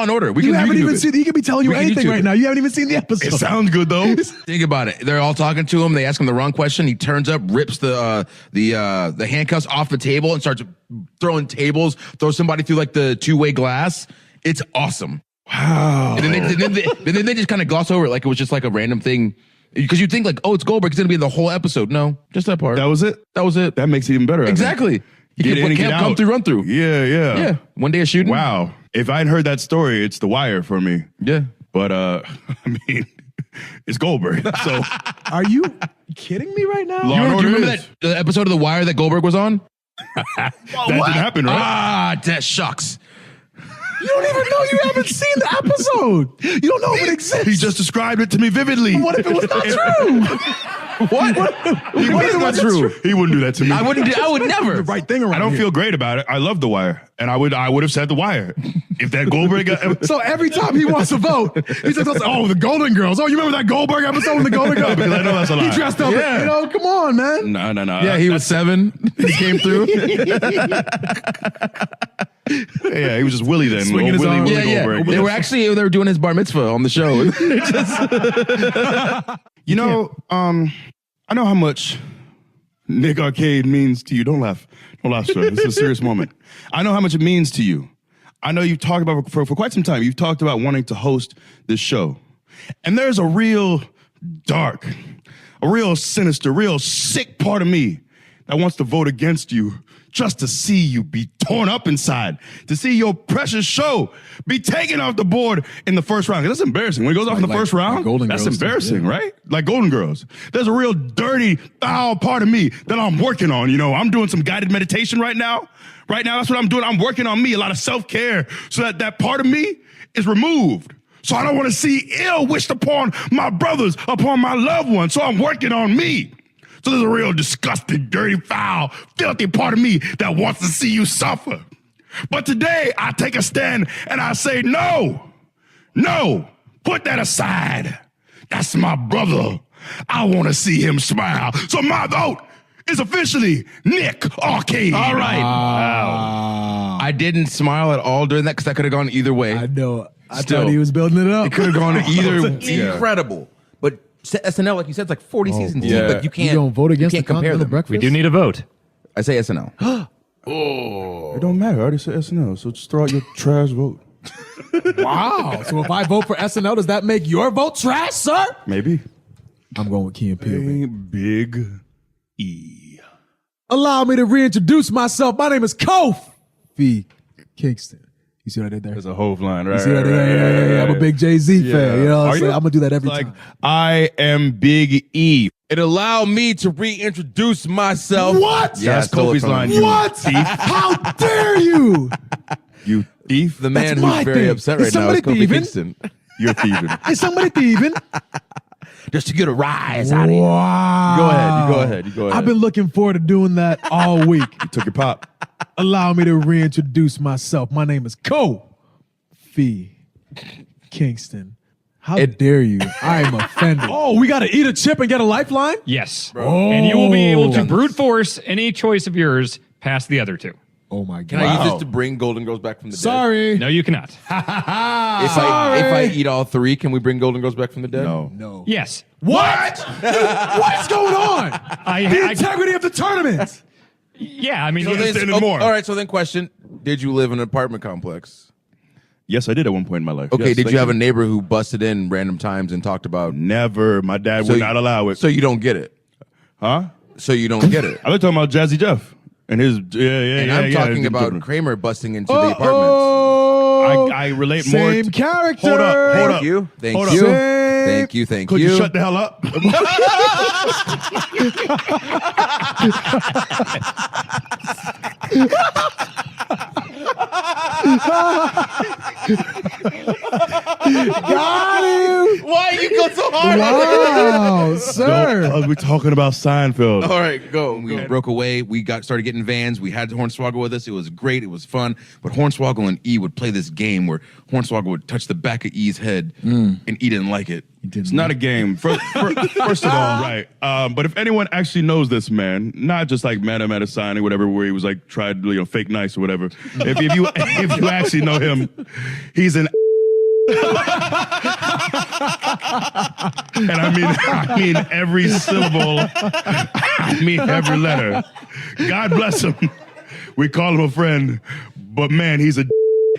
and Order. You haven't even seen. He could be telling you anything right now. You haven't even seen the episode. It sounds good though. Think about it. They're all talking to him. They ask him the wrong question. He turns up, rips the handcuffs off the table, and starts throwing tables. Throws somebody through like the two-way glass. It's awesome. Wow. And then they just kind of gloss over it like it was just like a random thing. Because you think like, oh, it's Goldberg. It's going to be the whole episode. No, just that part. That was it? That was it. That makes it even better. Exactly. He can't come through, run through. Yeah. Yeah. One day of shooting. Wow. If I had heard that story, it's The Wire for me. Yeah. But I mean, it's Goldberg. So Are you kidding me right now? Law and Do Order you remember is. that episode of The Wire that Goldberg was on? That didn't happen, right? Ah, that shucks. You don't even know. You haven't seen the episode. You don't know if it exists. He just described it to me vividly. What if it was not true? What? What is not true? He wouldn't do that to me. I would never. The right thing around I don't here. feel great about it. I love The Wire, and I would have said The Wire if that Goldberg. So every time he wants to vote, he says, "Oh, the Golden Girls. Oh, you remember that Goldberg episode with the Golden Girls?" Because I know that's a lie. He dressed up. Yeah. You know, come on, man. No. Yeah, he was 7. He came through. Yeah, he was just Willie then. Swinging his Willie, arms. Willie Yeah. Goldberg. They were doing his bar mitzvah on the show. You know, I know how much Nick Arcade means to you. Don't laugh, sir. This is a serious moment. I know how much it means to you. I know you've talked about for quite some time. You've talked about wanting to host this show, and there's a real dark, a real sinister, real sick part of me that wants to vote against you just to see you be torn up inside, to see your precious show be taken off the board in the first round. That's embarrassing. When it goes off in the first round, Golden that's Girls, embarrassing, right? Like Golden Girls. There's a real dirty, foul part of me that I'm working on. You know, I'm doing some guided meditation right now. Right now, that's what I'm doing. I'm working on me, a lot of self-care, so that part of me is removed. So I don't want to see ill wished upon my brothers, upon my loved ones. So I'm working on me. So there's a real disgusting, dirty, foul, filthy part of me that wants to see you suffer. But today, I take a stand and I say, no, put that aside. That's my brother. I want to see him smile. So my vote is officially Nick Arcade. All right. Wow. I didn't smile at all during that because that could have gone either way. I know. I Still. thought he was building it up. It could have gone either. Incredible. But SNL, like you said, it's like 40 seasons deep. Like you can't. You don't vote against you the can't compare continental them. breakfast? We do need a vote. I say SNL. It don't matter. I already said SNL, so just throw out your trash vote. Wow. So if I vote for SNL, does that make your vote trash, sir? Maybe. I'm going with Key and Peele. baby. Big E. Allow me to reintroduce myself. My name is Kofi Kingston. You see what I did there? There's a Hove line, right? You see what I did? Yeah. I'm a big Jay-Z fan. You know what I'm Are saying? you? I'm going to do that every Like, time. I am Big E. It allowed me to reintroduce myself. What? Yeah, That's I stole it Kofi's from line. him. You What? thief. How dare you? You thief. The man That's who's my very thing. upset Is right now is somebody Kofi thieving? Kingston. You're thieving. Is somebody thieving? Just to get a rise out of here. Wow. You go ahead. I've been looking forward to doing that all week. You took your pop. Allow me to reintroduce myself. My name is Kofi Kingston. How dare you? I am offended. Oh, we got to eat a chip and get a lifeline? Yes. And you will be able to brute force any choice of yours past the other two. Oh, my Can God. I use this to bring Golden Girls back from the dead? Sorry. No, you cannot. If I eat all 3, can we bring Golden Girls back from the dead? No. Yes. What? What's going on? The integrity of the tournament. Yeah, I mean, So then, Understand it more. all right, so then question, did you live in an apartment complex? Yes, I did at one point in my life. Okay, Yes, did thank you have a neighbor who busted in random times and talked about... Never. My dad would not allow it. So you don't get it? Huh? So you don't get it? I was talking about Jazzy Jeff and his. And I'm talking about different. Kramer busting into the apartments. I relate more. Same character. Hold up. Thank you. Thank Hold you. up. Thank you. Thank Could you. you shut the hell up? Got him. Why you go so hard? Wow, sir. We're talking about Seinfeld. All right, go. We broke away. We started getting vans. We had Hornswoggle with us. It was great. It was fun. But Hornswoggle and E would play this game where Hornswoggle would touch the back of E's head, and E didn't like it. It's not a game. First of all, right? But if anyone actually knows this man, not just like met him at a signing or whatever, where he was like tried to fake nice or whatever. If you actually know him, he's an. And I mean every syllable. I mean every letter. God bless him. We call him a friend, but man, he's a.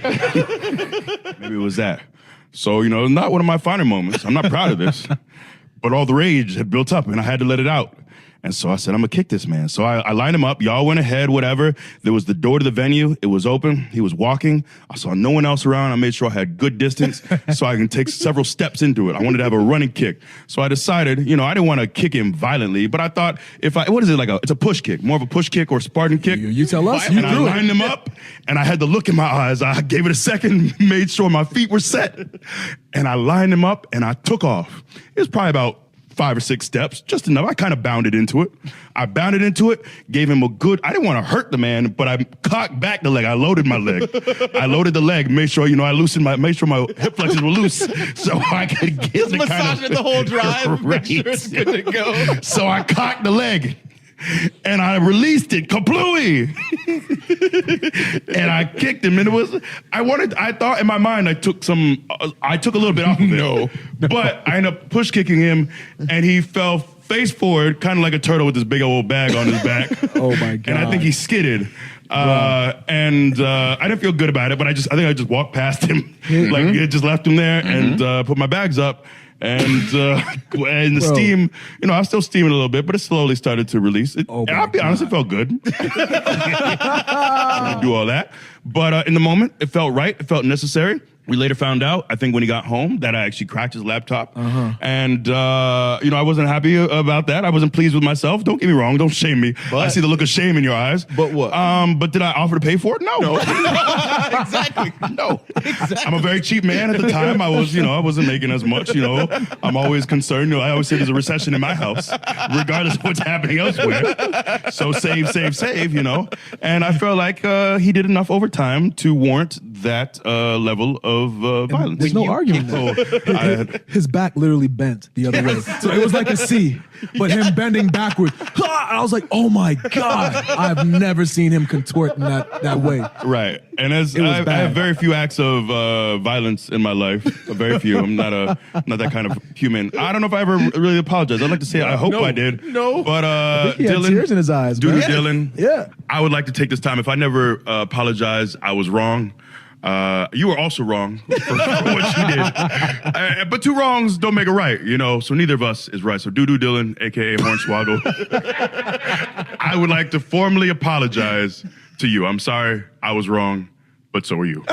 Maybe it was that. So, not one of my finer moments. I'm not proud of this, but all the rage had built up and I had to let it out. And so I said, I'm going to kick this man. So I lined him up. Y'all went ahead, whatever. There was the door to the venue. It was open. He was walking. I saw no one else around. I made sure I had good distance so I can take several steps into it. I wanted to have a running kick. So I decided, I didn't want to kick him violently, but I thought it's a push kick, more of a push kick or Spartan kick. You tell us. And I lined him up and I had the look in my eyes. I gave it a second, made sure my feet were set. And I lined him up and I took off. It was probably about 5 or 6 steps, just enough. I kind of bounded into it. Gave him a good, I didn't want to hurt the man, but I cocked back the leg. I loaded my leg. I loaded the leg, made sure, made sure my hip flexors were loose so I could get the massage it the whole drive, make sure it's good to go. So I cocked the leg. And I released it kaplooey. And I kicked him. And I thought in my mind I took a little bit off of it. But I ended up push kicking him and he fell face forward, kind of like a turtle with this big old bag on his back. Oh my God. And I think he skidded. I didn't feel good about it, but I think I just walked past him. Like just left him there and put my bags up. And the steam, I was still steaming a little bit, but it slowly started to release. I'll be honest, it felt good. I didn't do all that. But in the moment, it felt right. It felt necessary. We later found out, I think when he got home, that I actually cracked his laptop. And, I wasn't happy about that. I wasn't pleased with myself. Don't get me wrong. Don't shame me. But, I see the look of shame in your eyes. But what? But did I offer to pay for it? No. Exactly. No. Exactly. I'm a very cheap man at the time. I wasn't making as much, I'm always concerned. I always say there's a recession in my house, regardless of what's happening elsewhere. So save. And I felt like he did enough overtime to warrant that level of violence. There's no argument there. His back literally bent the other way. So it was like a C, but him bending backward. I was like, oh my God. I've never seen him contort in that way. Right. And I have very few acts of violence in my life. Very few. I'm not that kind of human. I don't know if I ever really apologized. I'd like to say I hope I did. No. But he had Dylan, tears in his eyes, man. Dylan. Yeah. I would like to take this time. If I never apologized, I was wrong. You were also wrong for what you did. But 2 wrongs don't make a right, so neither of us is right. So Dylan, a.k.a. Hornswoggle, I would like to formally apologize to you. I'm sorry I was wrong, but so are you.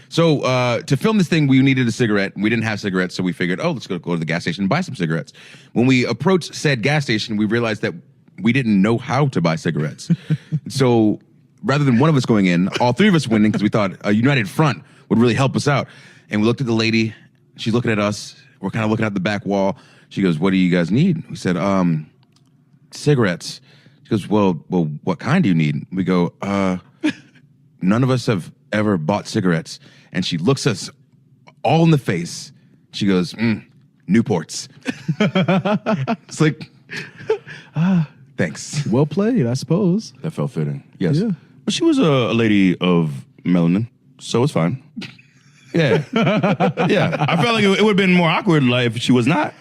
So to film this thing, we needed a cigarette. We didn't have cigarettes, so we figured, let's go to the gas station and buy some cigarettes. When we approached said gas station, we realized that we didn't know how to buy cigarettes. So rather than one of us going in, all 3 of us went in because we thought a united front would really help us out. And we looked at the lady. She's looking at us. We're kind of looking at the back wall. She goes, what do you guys need? We said, cigarettes. She goes, well, what kind do you need? We go, none of us have ever bought cigarettes. And she looks us all in the face. She goes, Newports. It's like, thanks. Well played, I suppose. That felt fitting. Yes. Yeah. But she was a lady of melanin, so it's fine. Yeah. Yeah. I felt like it would have been more awkward if she was not.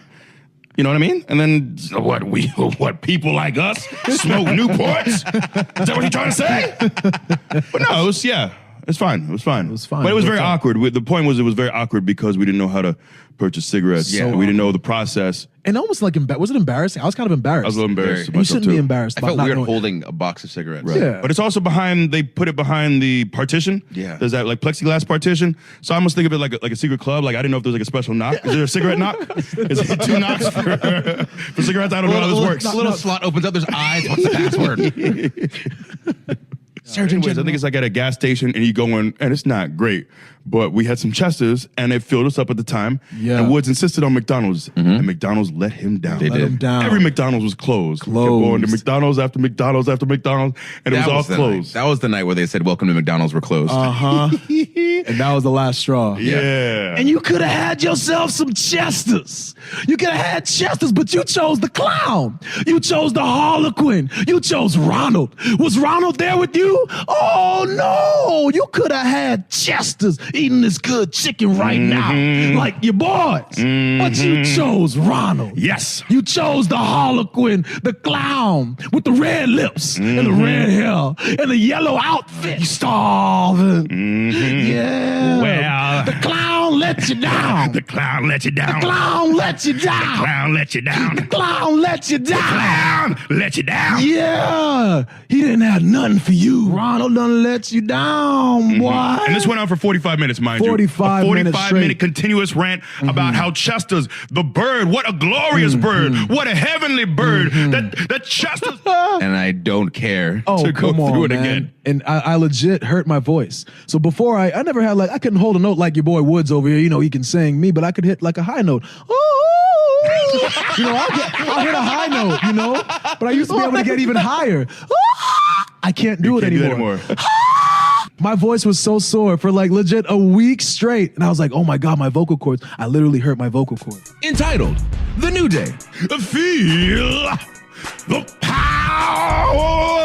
You know what I mean? And then what people like us smoke Newports? Is that what you're trying to say? But no, it's fine. It was fine. But it was very awkward. The point was it was very awkward because we didn't know how to purchase cigarettes. Yeah. We didn't know the process. And almost like, was it embarrassing? I was kind of embarrassed. I was a little embarrassed about You myself, shouldn't be too. embarrassed I about felt not weird knowing. holding a box of cigarettes. Right. Yeah. But it's also they put it behind the partition. Yeah. There's that like plexiglass partition. So I almost think of it like a secret club. Like I didn't know if there was like a special knock. Is there a cigarette knock? Is it 2 knocks for cigarettes? I don't know how this works. A little slot opens up. There's eyes. What's the password? Anyways, I think it's like at a gas station and you go in and it's not great. But we had some Chesters and it filled us up at the time. Yeah. And Woods insisted on McDonald's. And McDonald's let him down. They Let did. him down. Every McDonald's was closed. We kept going to McDonald's after McDonald's after McDonald's, and it was all the closed. night. That was the night where they said, "Welcome to McDonald's. We're closed." And that was the last straw. Yeah. And you could have had yourself some Chesters. You could have had Chesters, but you chose the clown. You chose the Harlequin. You chose Ronald. Was Ronald there with you? Oh, no. You could have had Chesters eating this good chicken right now, like your boys. But you chose Ronald. Yes. You chose the Harlequin, the clown with the red lips and the red hair and the yellow outfit. You starving. Yeah. Well, the clown let you down. the clown let you down. The clown let you down. Clown let you down. The clown let you down. Clown let you down. Yeah. He didn't have nothing for you. Ronald done let you down, boy. And this went on for 45 minutes, mind 45 you. A minutes 45 straight. minute continuous rant about how Chester's, the bird, what a glorious bird, what a heavenly bird, that Chester's. And I don't care Oh, to go come on, through it man. again. And I legit hurt my voice. So before I never had I couldn't hold a note like your boy Woods over here. You know, he can sing me, but I could hit like a high note. I'll hit a high note, you know? But I used to be able to get even higher. I can't do it Can't do that anymore. anymore. My voice was so sore for legit a week straight. And I was like, oh my God, my vocal cords. I literally hurt my vocal cords. Entitled, The New Day. Feel the power.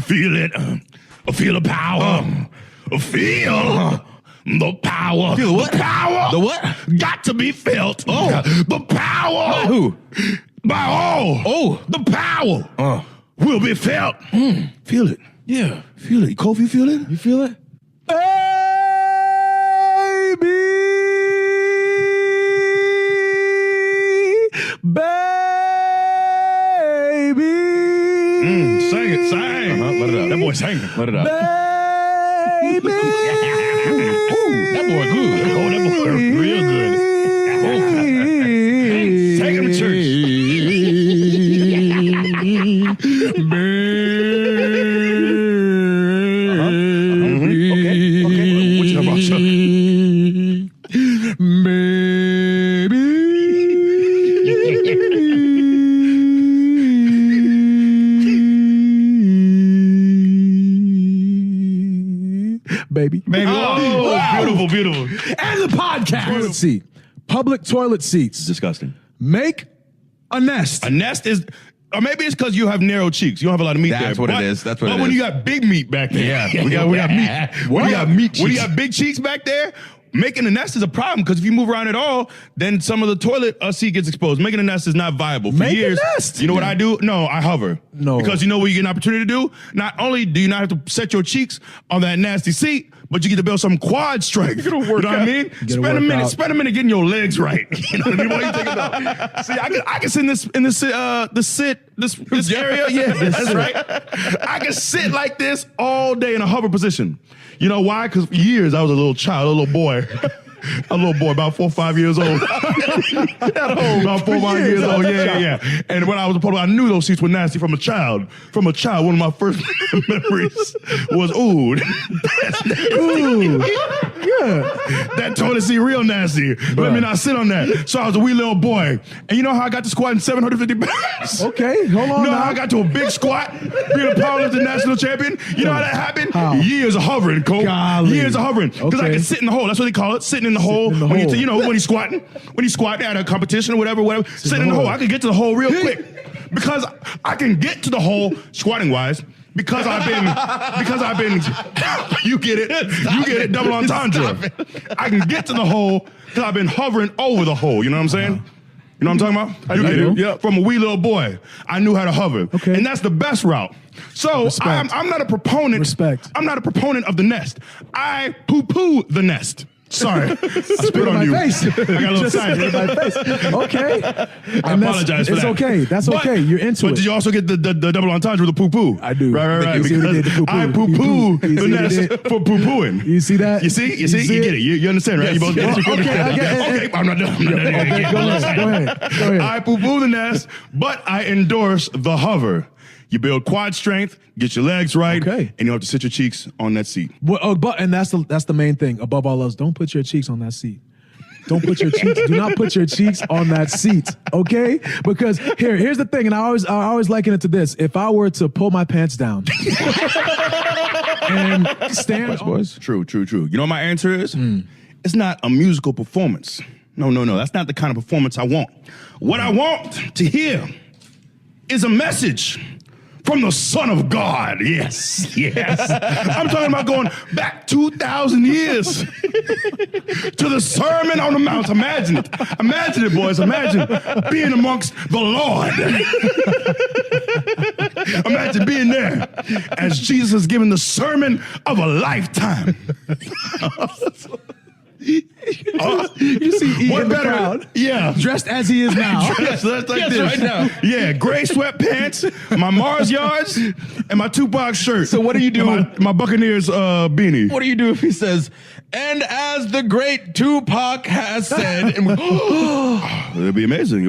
Feel it. Feel the power. Feel the power. Feel what? The power. The what? Got to be felt. The power. By who? By all. Oh. The power will be felt. Feel it. Yeah. Feel it. Kofi, feel it? You feel it? Baby. Sing it. Sing. Let it out. That boy sang it. Let it out. Baby. That boy good. Oh, that boy real good. Take him to church. Okay. What you talking about, Chuck? Baby. Oh, beautiful, beautiful. And the podcast. Toilet seat. Public toilet seats. Disgusting. Make a nest. A nest is, or maybe it's because you have narrow cheeks. You don't have a lot of meat there. That's what it But- is. That's what but it when is. you got big meat back there. Yeah. we got meat. When you got meat When you cheeks. got big cheeks back there, making a nest is a problem because if you move around at all, then some of the toilet seat gets exposed. Making a nest is not viable. For Make a years, nest. you know what I do? No, I hover. No. Because you know what you get an opportunity to do? Not only do you not have to set your cheeks on that nasty seat, but you get to build some quad strength. You know what I mean? Spend a minute. out. Spend a minute getting your legs right. You know what I mean? What do you think about? See, I can sit in this area. Yeah, that's right. I can sit like this all day in a hover position. You know why? Because for years I was a little child, a little boy. A little boy, about 4 or 5 years old. About 4 or 5 years old, yeah. And when I was a public, I knew those seats were nasty from a child. From a child, one of my first memories was, that toilet seat real nasty. Let me not sit on that. So I was a wee little boy. And you know how I got to squatting 750 pounds? Okay, hold on You know now. how I got to a big squat, being a powerlifting national champion? You know how that happened? How? Years of hovering, Cole. Golly. Years of hovering. Because I Okay. can sit in the hole. That's what they call it. Sitting in the hole. in the When hole. you when he's squatting. When he's squatting at a competition or whatever. Sitting in the hole. I can get to the hole real quick. Because I can get to the hole squatting wise. Because I've been, you get it, double entendre. I can get to the hole because I've been hovering over the hole. You know what I'm saying? You know what I'm talking about? You get it? Yeah. From a wee little boy, I knew how to hover. Okay. And that's the best route. So Respect. I'm not a proponent. Respect. I'm not a proponent of the nest. I poo-poo the nest. Sorry, I spit on you. Face. I got a little excited. Okay. I apologize for it's that. okay. That's okay. You're into but it. Did you also get the double entendre with the poo-poo? I do. Right. You see what he did, the poo-poo. I poo-poo You see what he Vanessa did? for poo-pooing. You see that? You see? You get it. You understand, right? Yes. You both get it. Okay, I'm not done. Go ahead. I poo-poo the nest, but I endorse the hover. You build quad strength, get your legs right, and you have to sit your cheeks on that seat. And that's the main thing. Above all else, don't put your cheeks on that seat. Don't put your cheeks. Do not put your cheeks on that seat, okay? Because here's the thing, and I always liken it to this. If I were to pull my pants down and stand, boys. True. You know what my answer is? It's not a musical performance. No. That's not the kind of performance I want. What I want to hear is a message from the Son of God. Yes. I'm talking about going back 2,000 years to the Sermon on the Mount. Imagine it, boys. Imagine being amongst the Lord. Imagine being there as Jesus is giving the sermon of a lifetime. You see E in the crowd, dressed as he is now. Dressed like this. Right now. Yeah, gray sweatpants, my Mars yards, and my Tupac shirt. So what do you do? My Buccaneers beanie. What do you do if he says, and as the great Tupac has said, and it would be amazing.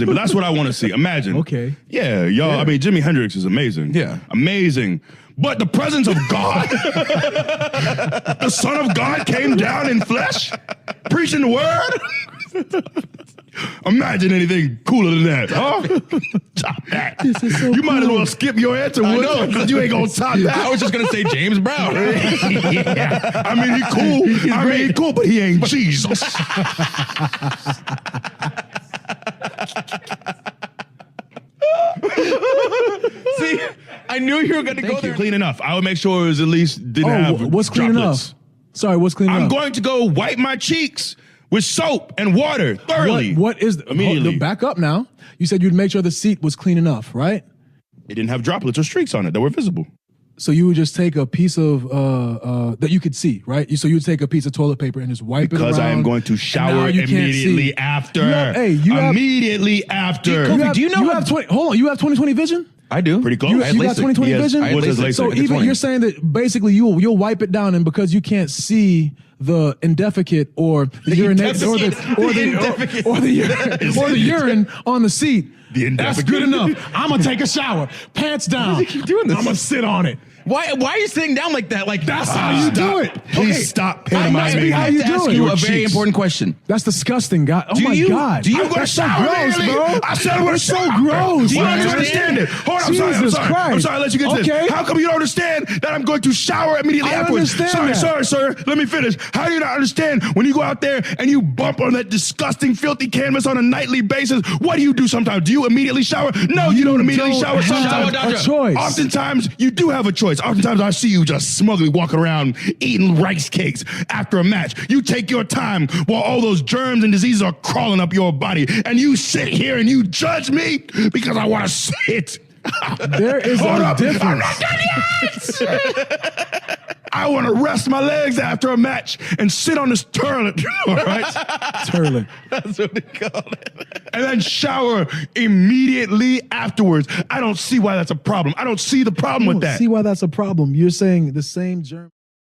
But that's what I want to see. Imagine. Okay. Yeah, y'all. Yeah. I mean, Jimi Hendrix is amazing. Yeah. Amazing. But the presence of God, the Son of God came down in flesh, preaching the word. Imagine anything cooler than that, huh? Top that. You might as well skip your answer, Woods, because you ain't gonna top that. I was just gonna say James Brown. Yeah. I mean, he cool. He cool, but he ain't Jesus. See, I knew you were going to go there. Clean enough. I would make sure it was at least didn't have what's clean droplets. enough? Sorry, what's clean enough? I'm going to go wipe my cheeks with soap and water thoroughly. What is immediately? Back up now. You said you'd make sure the seat was clean enough, right? It didn't have droplets or streaks on it that were visible. So you would just take a piece of that you could see, right? So you would take a piece of toilet paper and just wipe it around. Because I am going to shower immediately after. Immediately after. Kofi, do you know you have 20? Hold on, you have 20/20 vision? I do. Pretty close. You got 20/20 vision? I had LASIK. So even you're saying that basically you'll wipe it down, and because you can't see the indefecate or the urinate or the urine on the seat, that's good enough. I'm gonna take a shower, pants down. Why do you keep doing this? I'm gonna sit on it. Why are you sitting down like that? Like that's how you do it. Please stop pantomiming me. How you do ask it? you a very important question. That's disgusting, God. Oh my God. Do you go to shower gross, immediately? bro? I said I'm going to so shower. gross. Why don't you understand it? Hold on, I'm sorry. I'm sorry. I'll let you get to this. How come you don't understand that I'm going to shower immediately afterwards? Sorry, sir. Let me finish. How do you not understand when you go out there and you bump on that disgusting, filthy canvas on a nightly basis? What do you do sometimes? Do you immediately shower? No, you don't immediately shower. Sometimes. A choice. Oftentimes, you do have a choice. Oftentimes, I see you just smugly walking around eating rice cakes after a match. You take your time while all those germs and diseases are crawling up your body, and you sit here and you judge me because I want to sit. There is a difference. I'm not done yet. I want to rest my legs after a match and sit on this toilet. All right, toilet. That's what they call it. And then shower immediately afterwards. I don't see why that's a problem. I don't see the problem with that. See why that's a problem. You're saying the same germ.